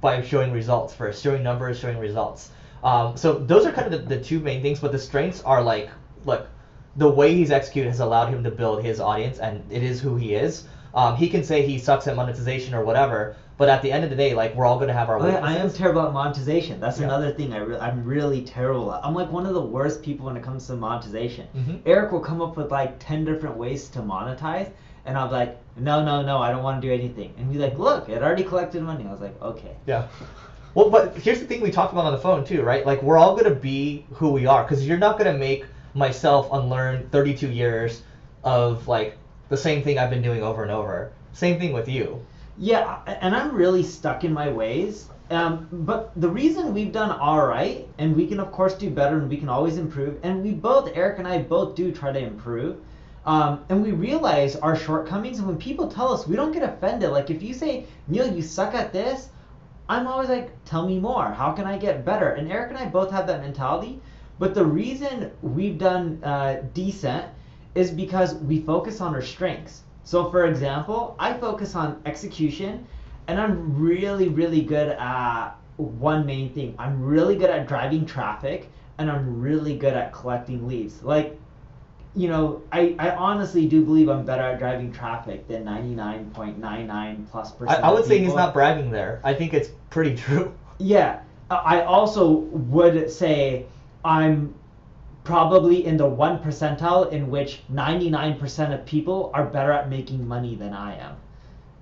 by showing results first, showing numbers, showing results. So those are kind of the two main things. But the strengths are like, look, the way he's executed has allowed him to build his audience, and it is who he is. He can say he sucks at monetization or whatever, but at the end of the day, like, we're all going to have our weaknesses. I am terrible at monetization. That's another thing I'm really terrible at. I'm like one of the worst people when it comes to monetization. Eric will come up with like 10 different ways to monetize, and I'm like, no, I don't want to do anything. And he's like, look, it already collected money. I was like, okay. Yeah. Well, but here's the thing we talked about on the phone too, right? Like, we're all going to be who we are, because you're not going to make myself unlearn 32 years of like the same thing I've been doing over and over. Same thing with you. Yeah, and I'm really stuck in my ways. But the reason we've done all right, and we can of course do better, and we can always improve, and Eric and I both do try to improve, and we realize our shortcomings, and when people tell us, we don't get offended. Like, if you say, Neil, you suck at this, I'm always like, tell me more. How can I get better? And Eric and I both have that mentality. But the reason we've done decent is because we focus on our strengths. So, for example, I focus on execution, and I'm really, really good at one main thing. I'm really good at driving traffic, and I'm really good at collecting leads. Like, I honestly do believe I'm better at driving traffic than 99.99+%. I would say he's not bragging there. I think it's pretty true. Yeah. I also would say I'm probably in the 1 percentile in which 99% of people are better at making money than I am.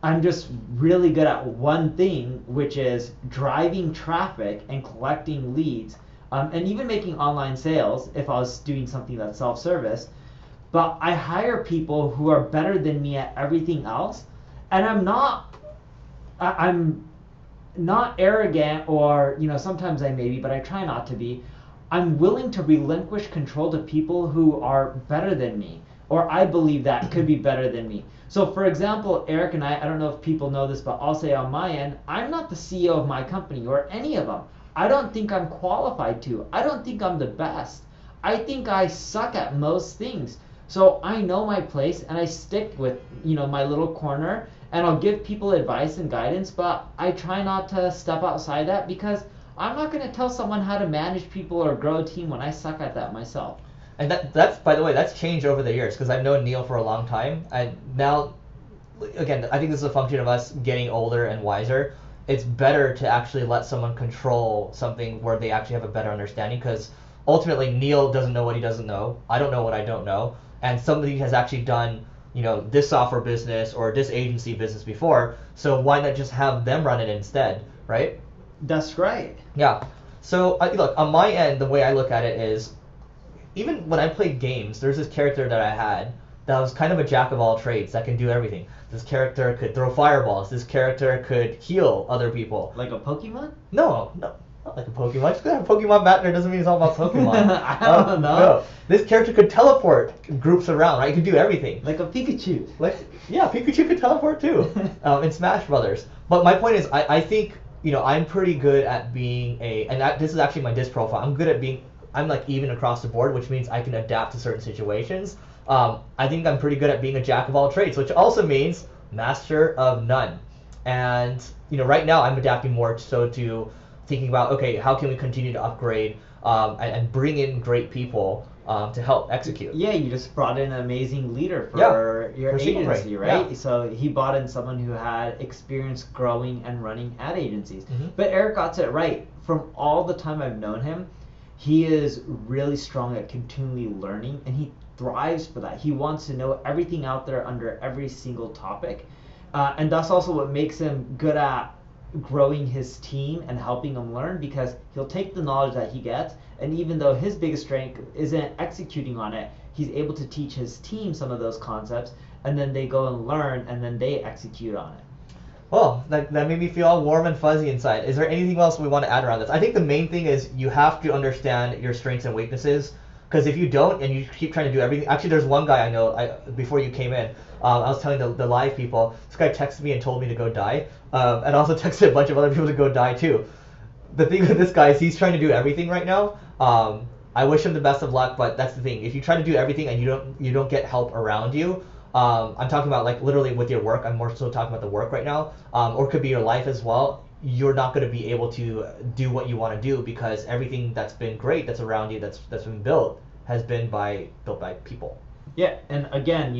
I'm just really good at one thing, which is driving traffic and collecting leads. and even making online sales if I was doing something that's self-service. But I hire people who are better than me at everything else, and I'm not arrogant, or sometimes I may be, but I try not to be. I'm willing to relinquish control to people who are better than me, or I believe that could be better than me. So for example, Eric and I don't know if people know this, but I'll say on my end, I'm not the CEO of my company or any of them. I don't think I'm qualified to. I don't think I'm the best. I think I suck at most things. So I know my place and I stick with, my little corner, and I'll give people advice and guidance, but I try not to step outside that, because I'm not going to tell someone how to manage people or grow a team when I suck at that myself. And that's, by the way, that's changed over the years, because I've known Neil for a long time, and now, again, I think this is a function of us getting older and wiser. It's better to actually let someone control something where they actually have a better understanding, because ultimately Neil doesn't know what he doesn't know. I don't know what I don't know. And somebody has actually done, this software business or this agency business before, so why not just have them run it instead, right? That's right. Yeah. So, look, on my end, the way I look at it is, even when I played games, there's this character that I had that was kind of a jack of all trades that can do everything. This character could throw fireballs. This character could heal other people. Like a Pokemon? No, not like a Pokemon. Just because I have a Pokemon back there doesn't mean it's all about Pokemon. I don't know. No. This character could teleport groups around, right? He could do everything. Like a Pikachu. Yeah, Pikachu could teleport too, in Smash Brothers. But my point is, I think, I'm pretty good at being this is actually my disc profile. I'm like even across the board, which means I can adapt to certain situations. I think I'm pretty good at being a jack of all trades, which also means master of none. And, right now I'm adapting more so to thinking about, okay, how can we continue to upgrade and bring in great people to help execute. Yeah, you just brought in an amazing leader for your agency, right? Yeah. So he brought in someone who had experience growing and running ad agencies. Mm-hmm. But Eric got it right. From all the time I've known him, he is really strong at continually learning, and he thrives for that. He wants to know everything out there under every single topic. And that's also what makes him good at growing his team and helping them learn, because he'll take the knowledge that he gets, and even though his biggest strength isn't executing on it, he's able to teach his team some of those concepts, and then they go and learn, and then they execute on it. Well, that made me feel all warm and fuzzy inside. Is there anything else we want to add around this? I think the main thing is you have to understand your strengths and weaknesses, because if you don't and you keep trying to do everything... Actually, there's one guy I know, before you came in, I was telling the live people, this guy texted me and told me to go die, and also texted a bunch of other people to go die too. The thing with this guy is he's trying to do everything right now. I wish him the best of luck, but that's the thing. If you try to do everything and you don't get help around you, I'm talking about like literally with your work. I'm more so talking about the work right now, or it could be your life as well. You're not going to be able to do what you want to do, because everything that's been great that's around you that's been built has been built by people. Yeah, and again,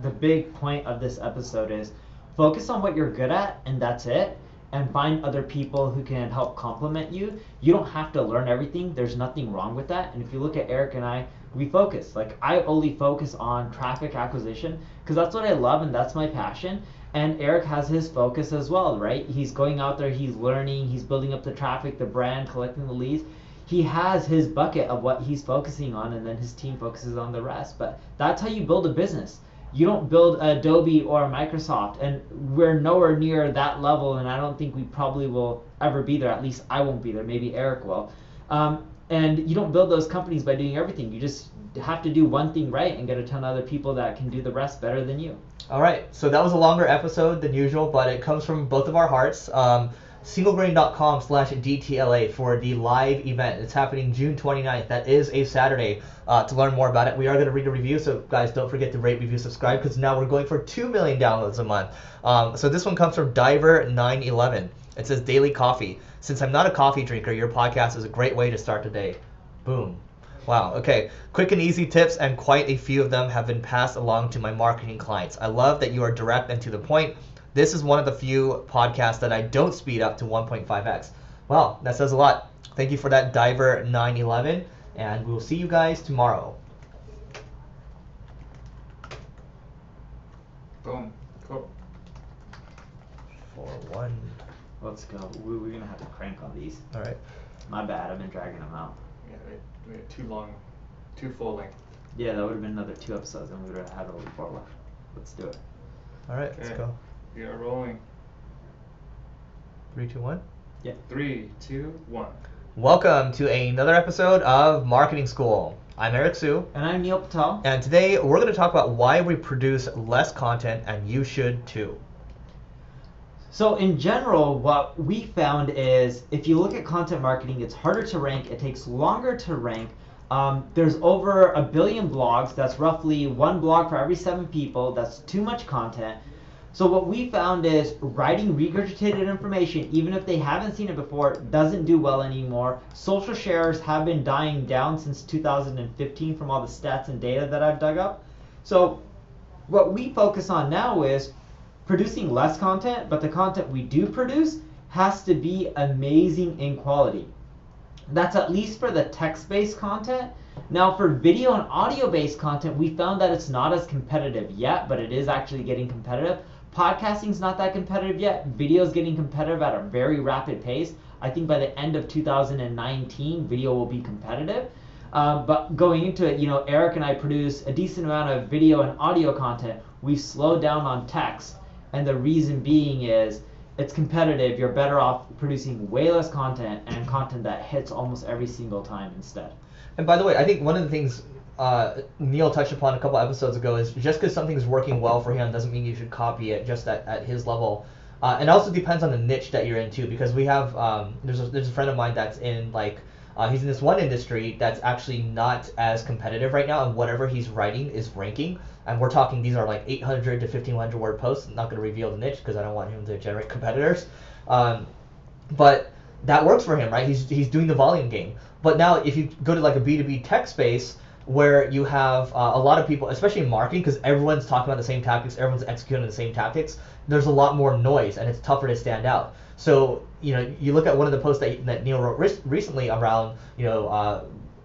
the big point of this episode is focus on what you're good at, and that's it, and find other people who can help complement you. You don't have to learn everything. There's nothing wrong with that. And if you look at Eric and I, we focus. Like, I only focus on traffic acquisition because that's what I love and that's my passion. And Eric has his focus as well, right? He's going out there, he's learning, he's building up the traffic, the brand, collecting the leads. He has his bucket of what he's focusing on, and then his team focuses on the rest. But that's how you build a business. You don't build Adobe or Microsoft, and we're nowhere near that level, and I don't think we probably will ever be there. At least I won't be there. Maybe Eric will. And you don't build those companies by doing everything. You just have to do one thing right and get a ton of other people that can do the rest better than you. All right, so that was a longer episode than usual, but it comes from both of our hearts. Singlegrain.com/DTLA for the live event. It's happening June 29th. That is a Saturday. To learn more about it, we are going to read a review, so guys, don't forget to rate, review, subscribe, because now we're going for 2 million downloads a month. So this one comes from Diver911. It says, daily coffee. Since I'm not a coffee drinker, your podcast is a great way to start the day. Boom. Wow, okay. Quick and easy tips, and quite a few of them have been passed along to my marketing clients. I love that you are direct and to the point. This is one of the few podcasts that I don't speed up to 1.5x. Wow, that says a lot. Thank you for that, Diver911, and we will see you guys tomorrow. Boom. Cool. 4-1. Let's go. We're gonna have to crank on these. All right. My bad. I've been dragging them out. Yeah, we had too full length. Yeah, that would have been another 2 episodes, and we would have had only 4 left. Let's do it. All right, let's Okay. go. We are rolling. 3, 2, 1. Yeah. 3, 2, 1. Welcome to another episode of Marketing School. I'm Eric Siu, And I'm Neil Patel. and today we're going to talk about why we produce less content, and you should too. So in general, what we found is if you look at content marketing, it's harder to rank. It takes longer to rank. There's over 1 billion blogs. That's roughly 1 blog for every 7 people. That's too much content. So what we found is writing regurgitated information, even if they haven't seen it before, doesn't do well anymore. Social shares have been dying down since 2015 from all the stats and data that I've dug up. So what we focus on now is producing less content, but the content we do produce has to be amazing in quality. That's at least for the text-based content. Now for video and audio-based content, we found that it's not as competitive yet, but it is actually getting competitive. Podcasting's not that competitive yet. Video's getting competitive at a very rapid pace. I think by the end of 2019, video will be competitive. But going into it, Eric and I produce a decent amount of video and audio content. We've slowed down on text. And the reason being is it's competitive. You're better off producing way less content and content that hits almost every single time instead. And by the way, I think one of the things Neil touched upon a couple episodes ago is just because something's working well for him doesn't mean you should copy it just at his level. And it also depends on the niche that you're in too, because we have there's a friend of mine that's in he's in this one industry that's actually not as competitive right now, and whatever he's writing is ranking. And we're talking these are 800 to 1,500 word posts. I'm not going to reveal the niche because I don't want him to generate competitors. But that works for him, right? He's doing the volume game. But now if you go to a B2B tech space where you have a lot of people, especially in marketing, because everyone's talking about the same tactics, everyone's executing the same tactics, there's a lot more noise and it's tougher to stand out. So, you look at one of the posts that Neil wrote recently around,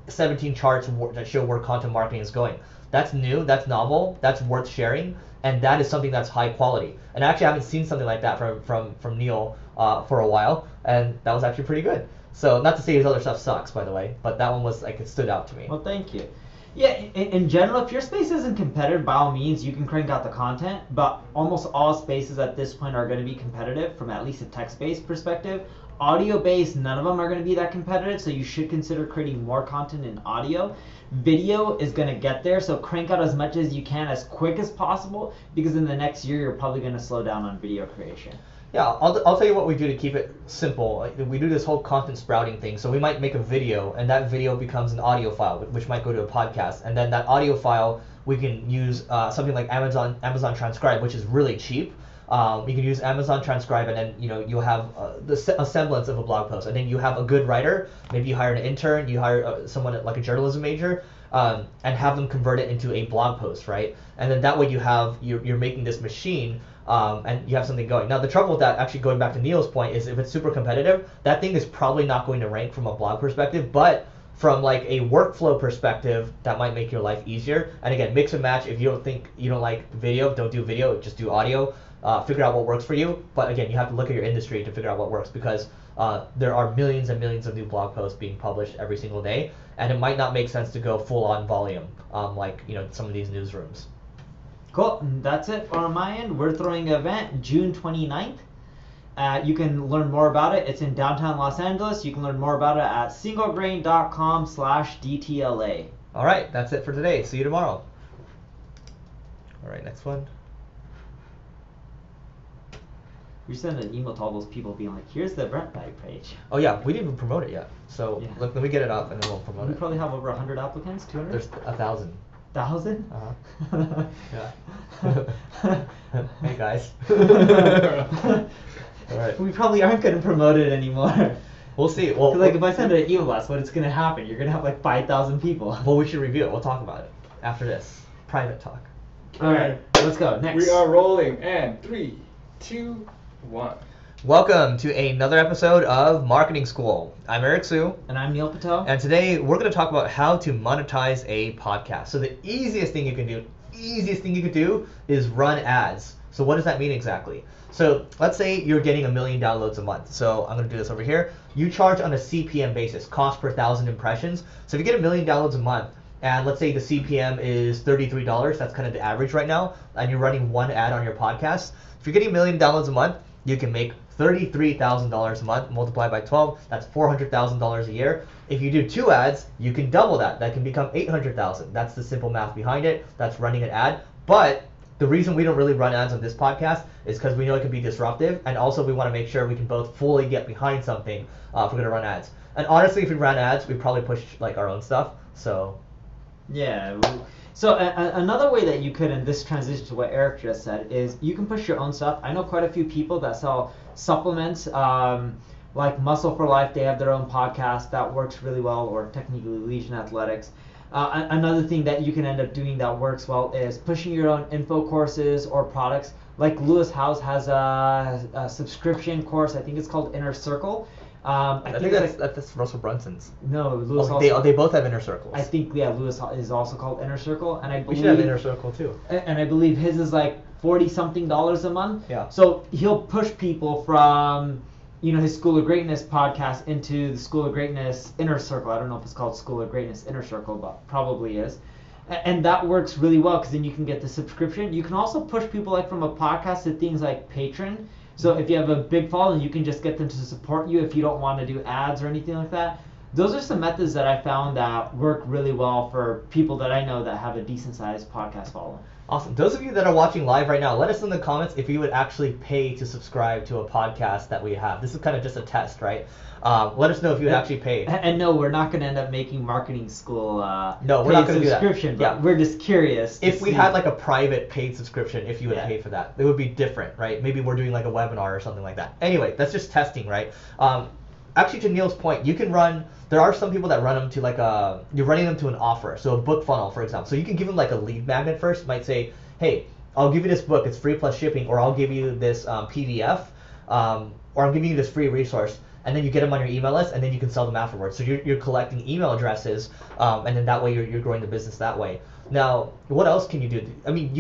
17 charts that show where content marketing is going. That's new, that's novel, that's worth sharing, and that is something that's high quality. And actually, I haven't seen something like that from Neil for a while, and that was actually pretty good. So not to say his other stuff sucks, by the way, but that one was it stood out to me. Well, thank you. Yeah, in general, if your space isn't competitive, by all means, you can crank out the content, but almost all spaces at this point are going to be competitive from at least a text-based perspective. Audio-based, none of them are going to be that competitive, so you should consider creating more content in audio. Video is going to get there, so crank out as much as you can as quick as possible, because in the next year, you're probably going to slow down on video creation. Yeah, I'll tell you what we do to keep it simple. We do this whole content sprouting thing. So we might make a video, and that video becomes an audio file, which might go to a podcast. And then that audio file, we can use something like Amazon Transcribe, which is really cheap. You can use Amazon Transcribe, and then you'll have a semblance of a blog post. And then you have a good writer. Maybe you hire an intern, you hire someone like a journalism major, and have them convert it into a blog post, right? And then that way you're making this machine. And you have something going. Now, the trouble with that, actually going back to Neil's point, is if it's super competitive, that thing is probably not going to rank from a blog perspective, but from a workflow perspective, that might make your life easier. And again, mix and match. If you don't like video, don't do video, just do audio. Figure out what works for you. But again, you have to look at your industry to figure out what works, because there are millions and millions of new blog posts being published every single day, and it might not make sense to go full on volume, some of these newsrooms. Cool, and that's it on my end. We're throwing an event June 29th. You can learn more about it. It's in downtown Los Angeles. You can learn more about it at singlegrain.com/DTLA. All right, that's it for today. See you tomorrow. All right, next one. We send an email to all those people being like, here's the Eventbrite page. Oh yeah, we didn't even promote it yet. So Yeah. let me get it up and then we'll promote We it. probably have over 100 applicants, 200? There's 1,000. 1,000? Uh-huh. Yeah. Hey guys. All right. We probably aren't going to promote it anymore. We'll see. Well, 'Cause, if I send an email blast, what's going to happen? You're going to have 5,000 people. Well, we should review it. We'll talk about it after this. Private talk. All right, let's go. Next. We are rolling, and 3, 2, 1. Welcome to another episode of Marketing School. I'm Eric Siu. And I'm Neil Patel. And today we're going to talk about how to monetize a podcast. So the easiest thing you can do is run ads. So what does that mean exactly? So let's say you're getting 1 million downloads a month. So I'm going to do this over here. You charge on a CPM basis, cost per 1,000 impressions. So if you get 1 million downloads a month, and let's say the CPM is $33, that's kind of the average right now, and you're running one ad on your podcast, if you're getting 1 million downloads a month, you can make $33,000 a month, multiplied by 12, that's $400,000 a year. If you do 2 ads, you can double that. That can become $800,000. That's the simple math behind it. That's running an ad. But the reason we don't really run ads on this podcast is because we know it can be disruptive, and also we want to make sure we can both fully get behind something if we're going to run ads. And honestly, if we ran ads, we'd probably push like our own stuff. So yeah. So another way that you could, and this transitions to what Eric just said, is you can push your own stuff. I know quite a few people that sell supplements, like Muscle for Life. They have their own podcast that works really well, or technically Legion Athletics. Another thing that you can end up doing that works well is pushing your own info courses or products. Like Lewis Howes has a subscription course. I think it's called Inner Circle. I think that's Russell Brunson's. No, Lewis. They both have Inner Circles. I think Lewis is also called Inner Circle, and I believe we should have Inner Circle too. And I believe his is like $40-something a month. Yeah. So he'll push people from his School of Greatness podcast into the School of Greatness Inner Circle. I don't know if it's called School of Greatness Inner Circle, but probably is. And that works really well because then you can get the subscription. You can also push people like from a podcast to things like Patreon. So if you have a big following, you can just get them to support you if you don't want to do ads or anything like that. Those are some methods that I found that work really well for people that I know that have a decent sized podcast following. Awesome. Those of you that are watching live right now, let us know in the comments if you would actually pay to subscribe to a podcast that we have. This is kind of just a test, right? Let us know if you would actually pay. And no, we're not going to end up making marketing school no, we're not going to do that. Subscription, but we're just curious. If we had like a private paid subscription, if you would pay for that, it would be different, right? Maybe we're doing like a webinar or something like that. Anyway, that's just testing, right? Actually, to Neil's point, you can run. There are some people that run them to like you're running them to an offer. So a book funnel, for example. So you can give them like a lead magnet first. You might say, hey, I'll give you this book. It's free plus shipping, or I'll give you this PDF, or I'm giving you this free resource. And then you get them on your email list, and then you can sell them afterwards. So you're collecting email addresses, and then that way you're growing the business that way. Now, what else can you do? I mean,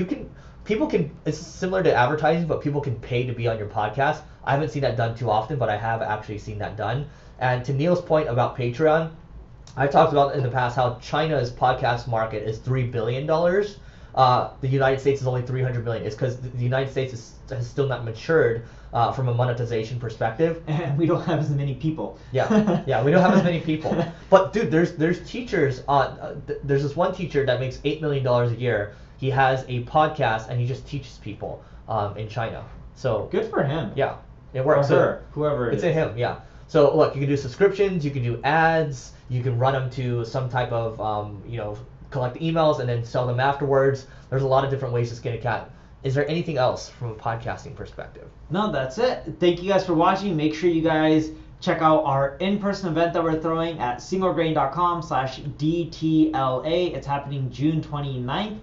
people can, it's similar to advertising, but people can pay to be on your podcast. I haven't seen that done too often, but I have actually seen that done. And to Neil's point about Patreon, I've talked about in the past how China's podcast market is $3 billion. The United States is only 300 million. It's because the United States has still not matured from a monetization perspective. And we don't have as many people. Yeah, we don't have as many people. But dude, there's teachers. There's this one teacher that makes $8 million a year. He has a podcast and he just teaches people in China. So good for him. Yeah, it works. Or her, whoever it is. It's a him. Yeah. So look, you can do subscriptions, you can do ads, you can run them to some type of collect emails and then sell them afterwards. There's a lot of different ways to skin a cat. Is there anything else from a podcasting perspective? No, that's it. Thank you guys for watching. Make sure you guys check out our in-person event that we're throwing at singlegrain.com/DTLA. It's happening June 29th.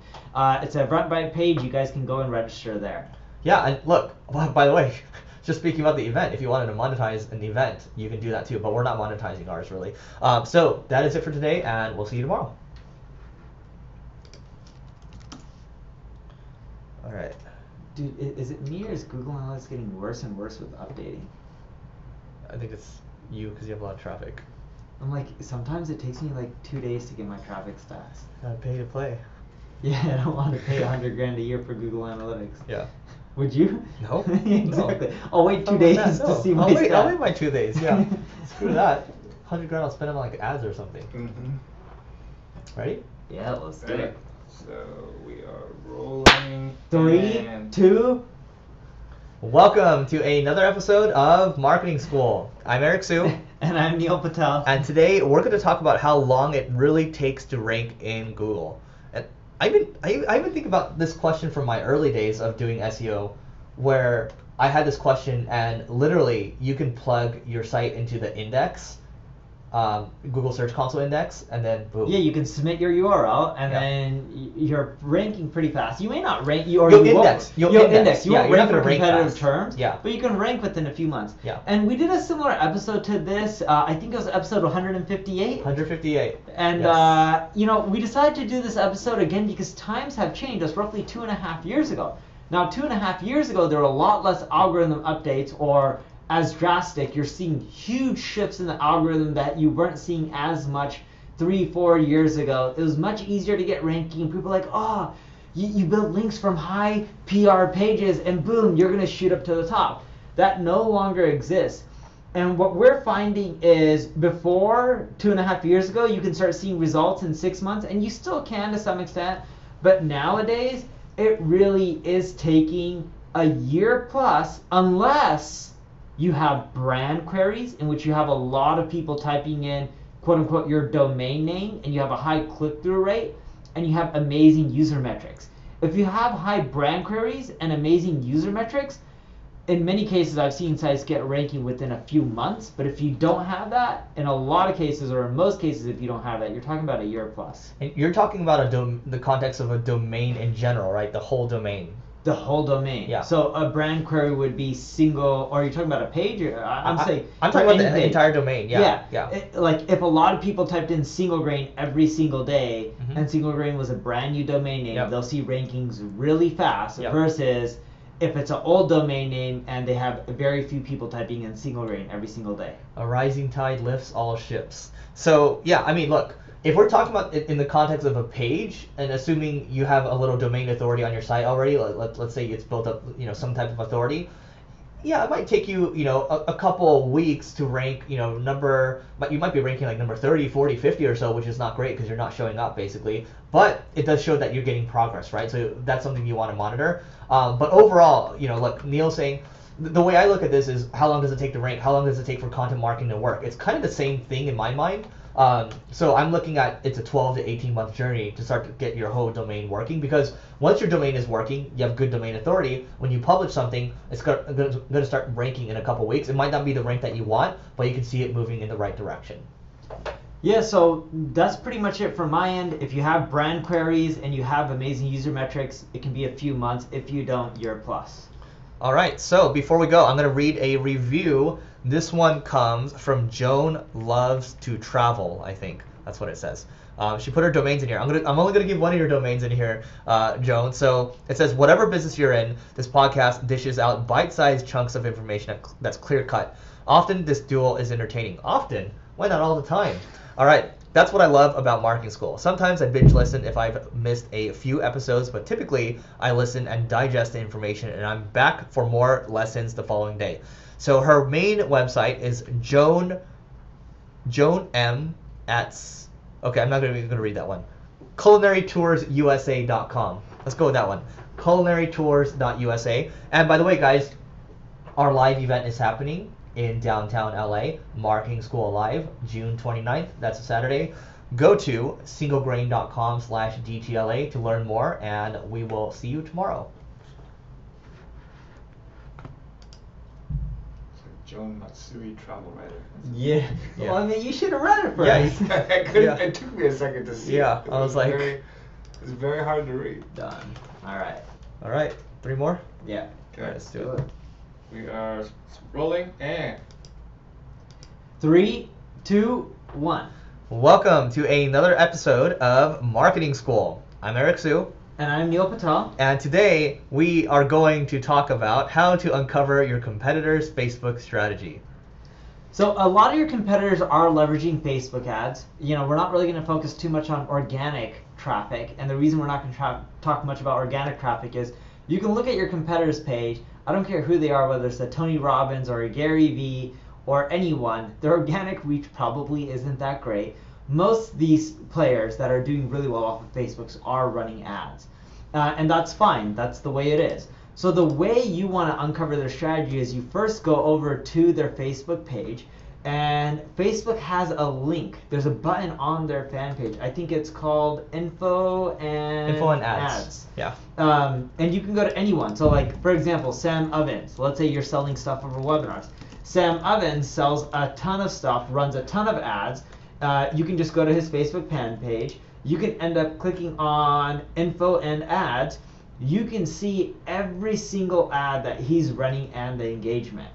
It's an Eventbrite page. You guys can go and register there. Yeah, and look, by the way, just speaking about the event, if you wanted to monetize an event, you can do that too, but we're not monetizing ours really. So that is it for today, and we'll see you tomorrow. All right. Dude, is it me or is Google Analytics getting worse and worse with updating? I think it's you because you have a lot of traffic. I'm like, sometimes it takes me like 2 days to get my traffic stats. Gotta pay to play. Yeah, I don't want to pay $100,000 a year for Google Analytics. Yeah. Would you? No. Exactly. No. I'll wait 2 days to see my stats. I'll wait my 2 days. Yeah. Screw that. $100,000 I'll spend on like ads or something. Mm-hmm. Ready? Yeah, let's do it. So we are rolling. 3, 2. Welcome to another episode of Marketing School. I'm Eric Siu. And I'm Neil Patel. And today we're going to talk about how long it really takes to rank in Google. And I even think about this question from my early days of doing SEO, where I had this question and literally you can plug your site into the index, Google Search Console index, and then boom. Yeah, you can submit your URL, and then you're ranking pretty fast. You may not rank, You'll index. You won't rank for competitive terms, yeah, but you can rank within a few months. Yeah. And we did a similar episode to this. I think it was episode 158. 158. And yes. we decided to do this episode again because times have changed. That's roughly 2.5 years ago. Now, 2.5 years ago, there were a lot less algorithm updates or as drastic. You're seeing huge shifts in the algorithm that you weren't seeing as much 3-4 years ago. It was much easier to get ranking. People were like, oh, you build links from high PR pages and boom, you're going to shoot up to the top. That no longer exists. And what we're finding is before 2.5 years ago, you can start seeing results in 6 months, and you still can to some extent. But nowadays, it really is taking a year plus, unless you have brand queries in which you have a lot of people typing in quote unquote your domain name and you have a high click-through rate and you have amazing user metrics. If you have high brand queries and amazing user metrics, in many cases I've seen sites get ranking within a few months, but if you don't have that, in a lot of cases, or in most cases if you don't have that, you're talking about a year plus. And you're talking about the context of a domain in general, right? The whole domain. The whole domain. Yeah. So a brand query would be single, or you're talking about a page? I'm saying I'm talking about the entire domain. Yeah. Like if a lot of people typed in single grain every single day, and single grain was a brand new domain name, they'll see rankings really fast. Versus if it's an old domain name and they have very few people typing in single grain every single day. A rising tide lifts all ships. So yeah, I mean, look. If we're talking about it in the context of a page, and assuming you have a little domain authority on your site already, let's say it's built up, some type of authority, yeah, it might take you, a couple weeks to rank, but you might be ranking like number 30, 40, 50 or so, which is not great because you're not showing up basically. But it does show that you're getting progress, right? So that's something you want to monitor. But overall, like Neil's saying, the way I look at this is how long does it take to rank? How long does it take for content marketing to work? It's kind of the same thing in my mind. So I'm looking at it's a 12 to 18 month journey to start to get your whole domain working, because once your domain is working, you have good domain authority. When you publish something, it's going to start ranking in a couple weeks. It might not be the rank that you want, but you can see it moving in the right direction. Yeah, so that's pretty much it from my end. If you have brand queries and you have amazing user metrics, it can be a few months. If you don't, you're a plus. All right, so before we go, I'm going to read a review. This one comes from Joan Loves to Travel, I think. That's what it says. She put her domains in here. I'm only going to give one of your domains in here, Joan. So it says, whatever business you're in, this podcast dishes out bite-sized chunks of information that's clear-cut. Often this duel is entertaining. Often? Why not all the time? All right, that's what I love about marketing school. Sometimes I binge listen if I've missed a few episodes, but typically I listen and digest the information, and I'm back for more lessons the following day. So her main website is Joan M at, okay, I'm not even going to read that one. culinarytoursusa.com. Let's go with that one. culinarytours.usa. And by the way, guys, our live event is happening in downtown LA, Marketing School Live, June 29th. That's a Saturday. Go to singlegrain.com/DTLA to learn more, and we will see you tomorrow. Joan Matsui, travel writer. Yeah. Well, I mean, you should have read it first. Yeah. I couldn't. It took me a second to see. Yeah, it. I was like, it's very hard to read. Done. All right. All right, 3 more. Yeah. Okay, All right, let's do it. We are rolling and 3, 2, 1. Welcome to another episode of Marketing School. I'm Eric Siu. And I'm Neil Patel. And today we are going to talk about how to uncover your competitor's Facebook strategy. So a lot of your competitors are leveraging Facebook ads. We're not really going to focus too much on organic traffic. And the reason we're not going to talk much about organic traffic is you can look at your competitor's page. I don't care who they are, whether it's a Tony Robbins or a Gary Vee or anyone. Their organic reach probably isn't that great. Most of these players that are doing really well off of Facebook are running ads. And that's fine. That's the way it is. So the way you want to uncover their strategy is you first go over to their Facebook page, and Facebook has a link. There's a button on their fan page. I think it's called Info and Ads. Yeah. And you can go to anyone. So like, for example, Sam Ovens. Let's say you're selling stuff over webinars. Sam Ovens sells a ton of stuff, runs a ton of ads. You can just go to his Facebook fan page. You can end up clicking on Info and Ads. You can see every single ad that he's running and the engagement.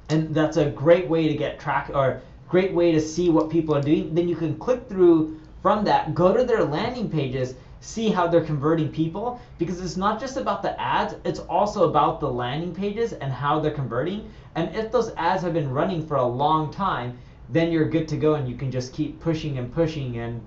And that's a great way to get track, or great way to see what people are doing. Then you can click through from that, go to their landing pages, see how they're converting people, because it's not just about the ads, it's also about the landing pages and how they're converting. And if those ads have been running for a long time, then you're good to go, and you can just keep pushing and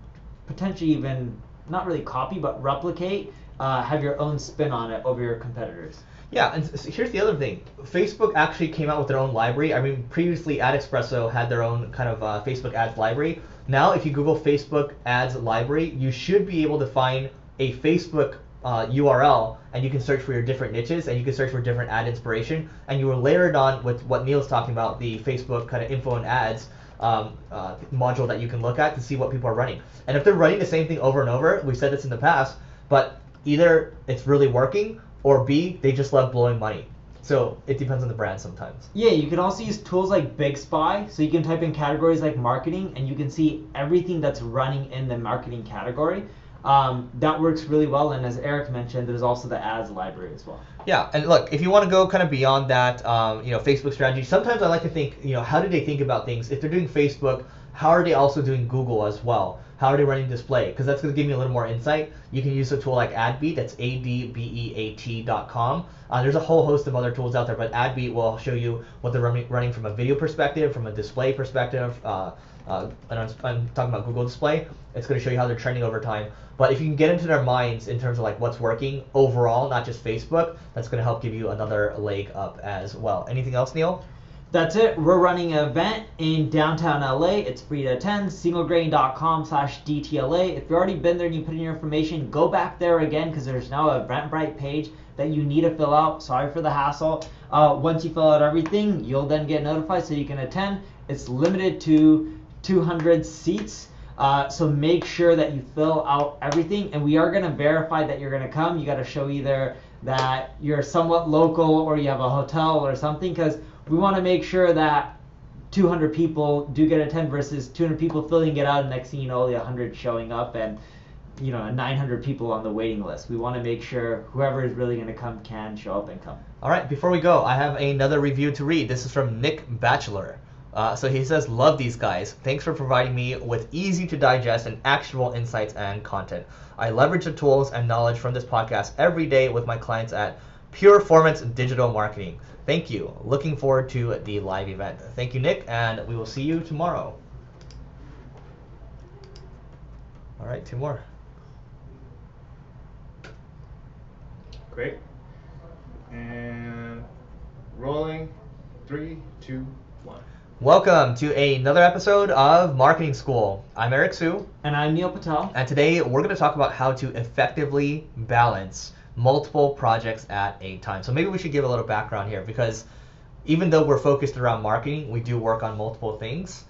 potentially even not really copy but replicate, have your own spin on it over your competitors. Yeah, and here's the other thing. Facebook actually came out with their own library. I mean, previously AdEspresso had their own kind of Facebook ads library. Now, if you Google Facebook ads library, you should be able to find a Facebook URL, and you can search for your different niches, and you can search for different ad inspiration, and you will layer it on with what Neil's talking about, the Facebook kind of info and ads module that you can look at to see what people are running. And if they're running the same thing over and over, we've said this in the past, but either it's really working, or B, they just love blowing money. So it depends on the brand sometimes. Yeah, you can also use tools like Big Spy, so you can type in categories like marketing, and you can see everything that's running in the marketing category. That works really well, and as Eric mentioned, there's also the ads library as well. Yeah, and look, if you want to go kind of beyond that, Facebook strategy, sometimes I like to think, how do they think about things? If they're doing Facebook, how are they also doing Google as well? How are they running display? Because that's going to give me a little more insight. You can use a tool like AdBeat, that's adbeat.com. There's a whole host of other tools out there, but AdBeat will show you what they're running from a video perspective, from a display perspective. And I'm talking about Google Display. It's going to show you how they're trending over time. But if you can get into their minds in terms of like what's working overall, not just Facebook, that's going to help give you another leg up as well. Anything else, Neil? That's it. We're running an event in downtown LA. It's free to attend. singlegrain.com/DTLA. If you've already been there and you put in your information, go back there again, because there's now a Eventbrite page that you need to fill out. Sorry for the hassle. Once you fill out everything, you'll then get notified so you can attend. It's limited to 200 seats. So make sure that you fill out everything, and we are going to verify that you're going to come. You got to show either that you're somewhat local or you have a hotel or something, because we want to make sure that 200 people do get attend versus 200 people filling it out, and next thing you know, only 100 showing up and 900 people on the waiting list. We want to make sure whoever is really going to come can show up and come. All right, before we go, I have another review to read. This is from Nick Batchelor. So he says, love these guys. Thanks for providing me with easy to digest and actionable insights and content. I leverage the tools and knowledge from this podcast every day with my clients at Pure Performance Digital Marketing. Thank you. Looking forward to the live event. Thank you, Nick, and we will see you tomorrow. All right, two more. Great. And rolling. 3, 2, 1. Welcome to another episode of Marketing School. I'm Eric Siu. And I'm Neil Patel. And today we're going to talk about how to effectively balance multiple projects at a time. So maybe we should give a little background here, because even though we're focused around marketing, we do work on multiple things.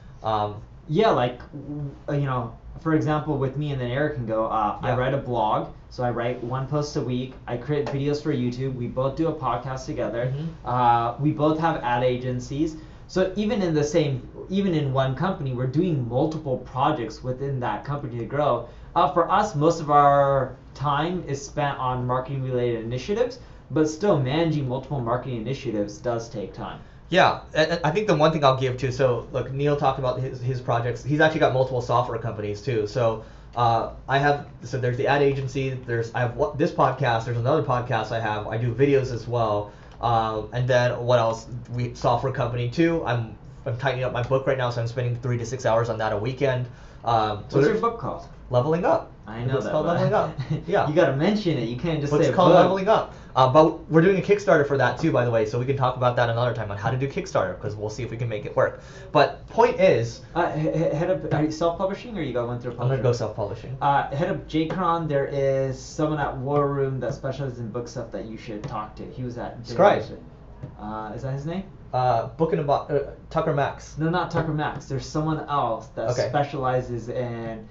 For example, with me and then Eric can go, I write a blog, so I write one post a week. I create videos for YouTube. We both do a podcast together. Mm-hmm. We both have ad agencies. So even in one company, we're doing multiple projects within that company to grow. For us, most of our time is spent on marketing related initiatives, but still managing multiple marketing initiatives does take time. Yeah, and I think the one thing I'll give to, so look, Neil talked about his projects. He's actually got multiple software companies too. So there's the ad agency, I have this podcast, there's another podcast I do videos as well. And then what else? Software company too. I'm tightening up my book right now, so I'm spending 3 to 6 hours on that a weekend. What's your book called? Leveling Up. I know it's called Leveling Up. Yeah. You gotta mention it. You can't just say it's called Leveling Up. But we're doing a Kickstarter for that too, by the way, so we can talk about that another time on how to do Kickstarter, because we'll see if we can make it work. But point is, are you self-publishing, or you going through a publisher? I'm gonna go self-publishing. Head of JCron, there is someone at War Room that specializes in book stuff that you should talk to. He was at Scribe. Is that his name? Book in a Box. Tucker Max. No, not Tucker Max. There's someone else that specializes in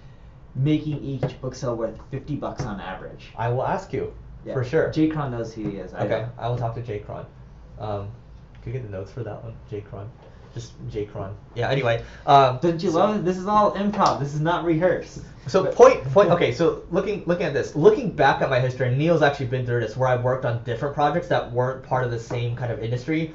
making each book sell worth $50 on average. I will ask you. Yeah. For sure. JCron knows who he is. I will talk to JCron. Can you get the notes for that one? JCron. Just JCron. Yeah, anyway. Don't you love it? This is all improv. This is not rehearsed. So point. Okay, so looking at this, looking back at my history, and Neil's actually been through this, where I've worked on different projects that weren't part of the same kind of industry.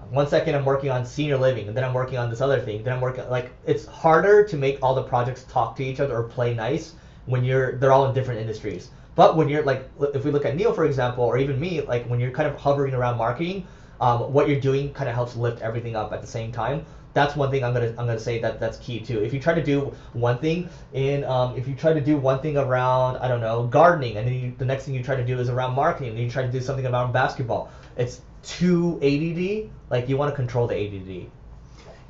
One second I'm working on senior living, and then I'm working on this other thing. Then I'm working, it's harder to make all the projects talk to each other or play nice when they're all in different industries. But when you're like, if we look at Neil, for example, or even me, like when you're kind of hovering around marketing, what you're doing kind of helps lift everything up at the same time. That's one thing I'm gonna say that's key too. If you try to do one thing around, I don't know, gardening, and then the next thing you try to do is around marketing, and then you try to do something around basketball, it's too ADD. Like, you want to control the ADD.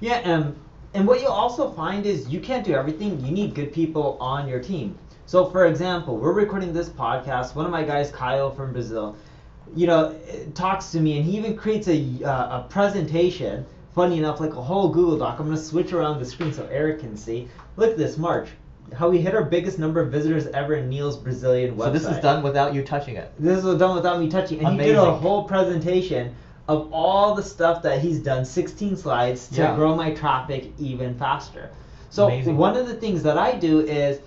Yeah, and what you'll also find is you can't do everything. You need good people on your team. So, for example, we're recording this podcast. One of my guys, Kyle from Brazil, talks to me, and he even creates a presentation. Funny enough, like a whole Google Doc. I'm gonna switch around the screen so Eric can see. Look at this, March. How we hit our biggest number of visitors ever in Neil's Brazilian website. So this is done without you touching it. This was done without me touching. And Amazing. he did a whole presentation of all the stuff that he's done, 16 slides, to grow my traffic even faster. So Amazing. One of the things that I do is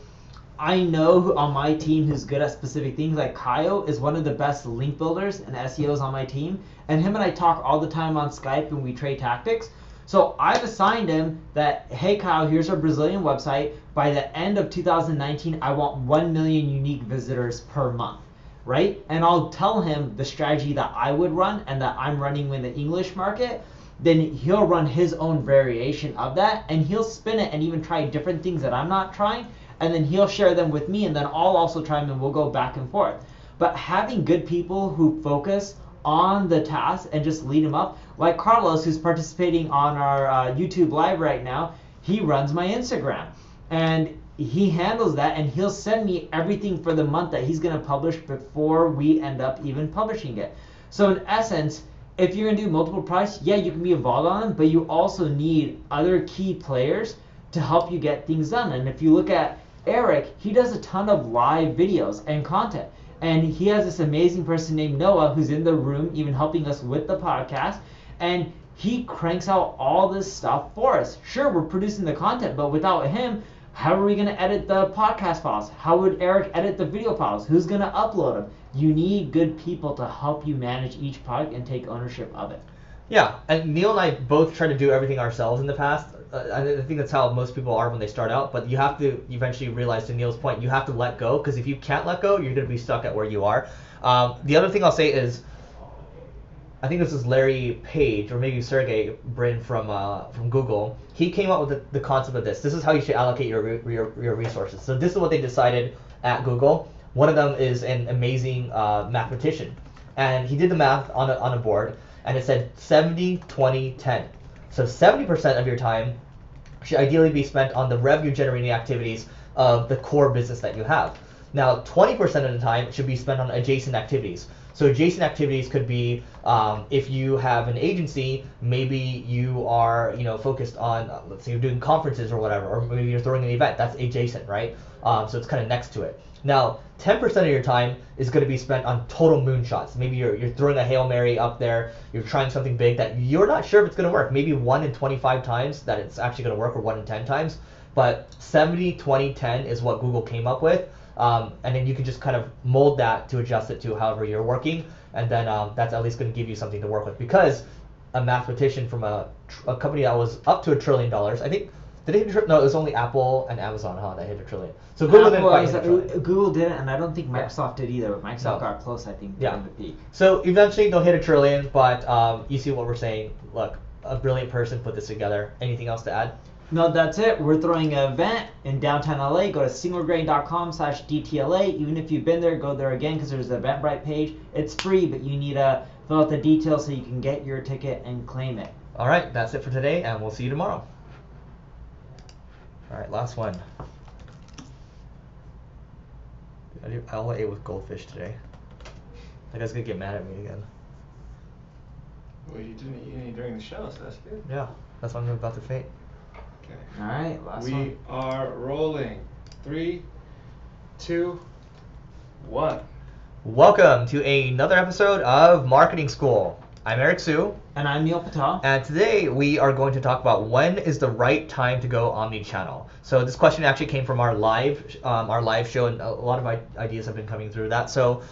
I know who on my team who's good at specific things. Like Kyle is one of the best link builders and SEOs on my team. And him and I talk all the time on Skype and we trade tactics. So I've assigned him that, hey Kyle, here's our Brazilian website. By the end of 2019, I want 1 million unique visitors per month, right? And I'll tell him the strategy that I would run and that I'm running with the English market. Then he'll run his own variation of that, and he'll spin it and even try different things that I'm not trying, and then he'll share them with me, and then I'll also try them, and we'll go back and forth. But having good people who focus on the task and just lead them up, like Carlos, who's participating on our YouTube live right now, he runs my Instagram, and he handles that, and he'll send me everything for the month that he's going to publish before we end up even publishing it. So in essence, if you're going to do multiple products, yeah, you can be involved on them, but you also need other key players to help you get things done. And if you look at Eric, he does a ton of live videos and content. And he has this amazing person named Noah who's in the room even helping us with the podcast. And he cranks out all this stuff for us. Sure, we're producing the content, but without him, how are we going to edit the podcast files? How would Eric edit the video files? Who's going to upload them? You need good people to help you manage each product and take ownership of it. Yeah, and Neil and I both try to do everything ourselves in the past. I think that's how most people are when they start out, but you have to eventually realize, to Neil's point, you have to let go, because if you can't let go, you're going to be stuck at where you are. The other thing I'll say is, I think this is Larry Page, or maybe Sergey Brin from Google. He came up with the concept of this. This is how you should allocate your resources. So this is what they decided at Google. One of them is an amazing mathematician, and he did the math on a board, and it said 70, 20, 10. So 70% of your time should ideally be spent on the revenue generating activities of the core business that you have. Now 20% of the time should be spent on adjacent activities. So adjacent activities could be, if you have an agency, maybe you are focused on, let's say you're doing conferences or whatever, or maybe you're throwing an event. That's adjacent, right? So it's kind of next to it. Now 10% of your time is going to be spent on total moonshots. Maybe you're throwing a Hail Mary up there, you're trying something big that you're not sure if it's going to work. Maybe 1 in 25 times that it's actually going to work, or 1 in 10 times. But 70, 20, 10 is what Google came up with. And then you can just kind of mold that to adjust it to however you're working. And then that's at least going to give you something to work with. Because a mathematician from a company that was up to $1 trillion, I think, did they hit a trillion? No, it was only Apple and Amazon that hit $1 trillion. So Google didn't quite hit $1 trillion. Google didn't, and I don't think Microsoft did either. But Microsoft got close, I think, during the peak. So eventually they'll hit $1 trillion, but you see what we're saying. Look, a brilliant person put this together. Anything else to add? No, that's it. We're throwing an event in downtown LA. Go to singlegrain.com/DTLA. Even if you've been there, go there again, because there's an Eventbrite page. It's free, but you need to fill out the details so you can get your ticket and claim it. All right, that's it for today, and we'll see you tomorrow. All right, last one. I only ate with goldfish today. That guy's gonna get mad at me again. Well, you didn't eat any during the show, so that's good. Yeah, that's what I'm about to faint. Okay. All right, last one. We are rolling. 3, 2, 1. Welcome to another episode of Marketing School. I'm Eric Siu. And I'm Neil Patel. And today we are going to talk about when is the right time to go omni-channel. So this question actually came from our live show, and a lot of ideas have been coming through that. So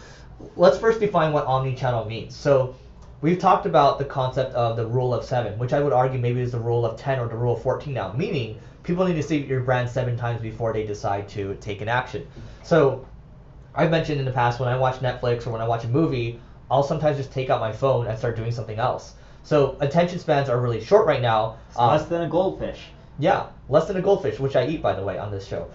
let's first define what omni-channel means. So we've talked about the concept of the rule of 7, which I would argue maybe is the rule of 10 or the rule of 14 now, meaning people need to see your brand 7 times before they decide to take an action. So I've mentioned in the past, when I watch Netflix or when I watch a movie, I'll sometimes just take out my phone and start doing something else. So attention spans are really short right now. It's less than a goldfish. Yeah, less than a goldfish, which I eat, by the way, on this show.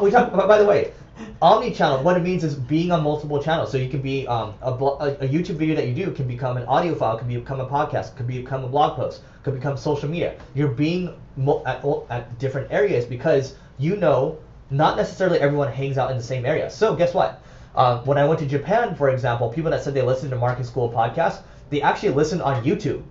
We talk about, by the way, omni-channel. What it means is being on multiple channels. So you can be a YouTube video that you do can become an audio file, can become a podcast, can become a blog post, could become social media. You're being at different areas because not necessarily everyone hangs out in the same area. So guess what? When I went to Japan, for example, people that said they listened to Market School podcasts, they actually listened on YouTube.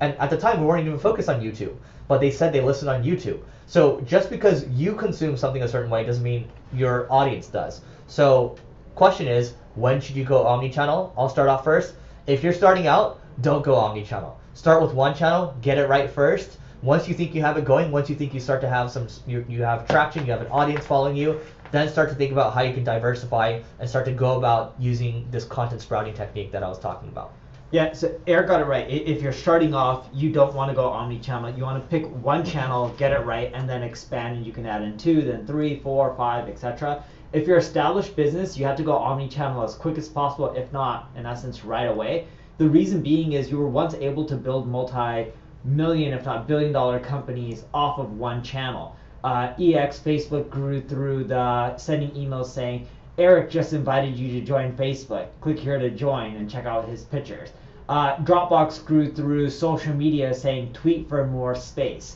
And at the time, we weren't even focused on YouTube, but they said they listened on YouTube. So just because you consume something a certain way doesn't mean your audience does. So question is, when should you go omni-channel? I'll start off first. If you're starting out, don't go omni-channel. Start with one channel, get it right first. Once you think you have it going, once you think you start to have you have traction, you have an audience following you, then start to think about how you can diversify and start to go about using this content sprouting technique that I was talking about. Yeah, so Eric got it right. If you're starting off, you don't want to go omni-channel. You want to pick one channel, get it right, and then expand, and you can add in 2, then 3, 4, 5, etc. If you're established business, you have to go omni-channel as quick as possible, if not, in essence, right away. The reason being is you were once able to build multi-million, if not billion-dollar companies off of one channel. Facebook grew through the sending emails saying, Eric just invited you to join Facebook. Click here to join and check out his pictures. Dropbox grew through social media saying tweet for more space.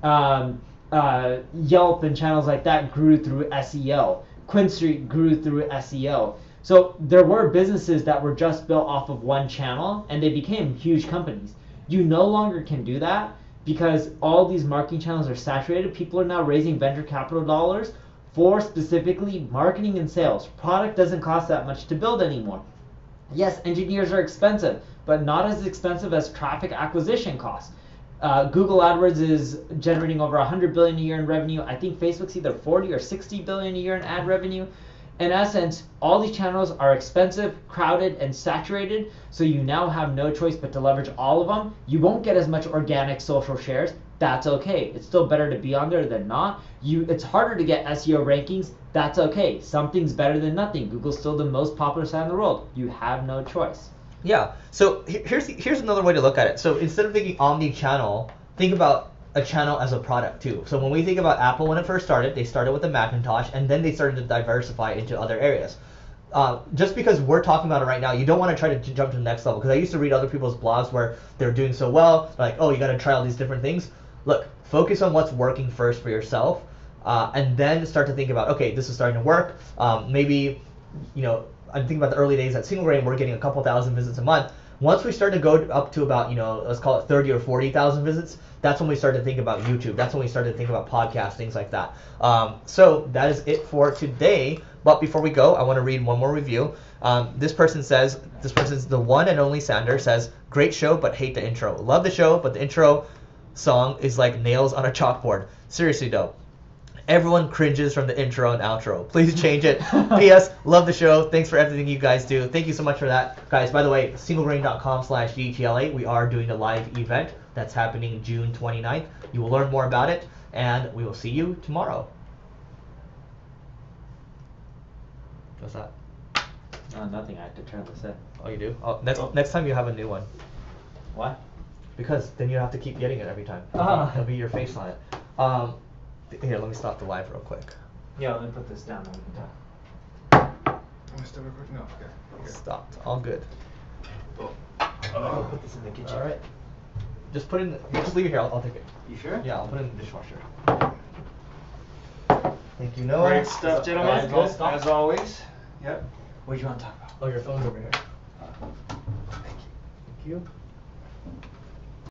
Yelp and channels like that grew through SEO. QuinStreet grew through SEO. So there were businesses that were just built off of one channel and they became huge companies. You no longer can do that because all these marketing channels are saturated. People are now raising venture capital dollars for specifically marketing and sales. Product doesn't cost that much to build anymore. Yes, engineers are expensive, but not as expensive as traffic acquisition costs. Google AdWords is generating over $100 billion a year in revenue. I think Facebook's either 40 or 60 billion a year in ad revenue. In essence, all these channels are expensive, crowded, and saturated, so you now have no choice but to leverage all of them. You won't get as much organic social shares. That's okay. It's still better to be on there than not. It's harder to get SEO rankings. That's okay. Something's better than nothing. Google's still the most popular site in the world. You have no choice. Yeah. So here's another way to look at it. So instead of thinking omni-channel, think about a channel as a product too. So when we think about Apple when it first started, they started with the Macintosh and then they started to diversify into other areas. Just because we're talking about it right now, you don't want to try to jump to the next level. Because I used to read other people's blogs where they're doing so well, like, oh, you got to try all these different things. Look, focus on what's working first for yourself, and then start to think about, okay, this is starting to work. Maybe, I'm thinking about the early days at Single Grain, we're getting a couple thousand visits a month. Once we start to go up to about, let's call it 30 or 40,000 visits, that's when we start to think about YouTube. That's when we start to think about podcasts, things like that. So that is it for today. But before we go, I want to read one more review. This person's the one and only Sander, says, great show, but hate the intro. Love the show, but the intro song is like nails on a chalkboard. Seriously though. Everyone cringes from the intro and outro. Please change it. P.S. Love the show. Thanks for everything you guys do. Thank you so much for that. Guys, by the way, singlegrain.com/GTLA. We are doing a live event that's happening June 29th. You will learn more about it, and we will see you tomorrow. What's that? Nothing. I have to turn this in. Oh, you do? Oh, next time you have a new one. What? Because then you have to keep getting it every time. It'll be your face on it. Here, let me stop the live real quick. Yeah, let me put this down and we can talk. Am I still recording? No, okay. Stopped. All good. I'll put this in the kitchen. All right. Just leave it here. I'll take it. You sure? Yeah, I'll put it in the dishwasher. Thank you, Noah. Great stuff, gentlemen. As always. Yep. What do you want to talk about? Oh, your phone's over here. Thank you. Thank you.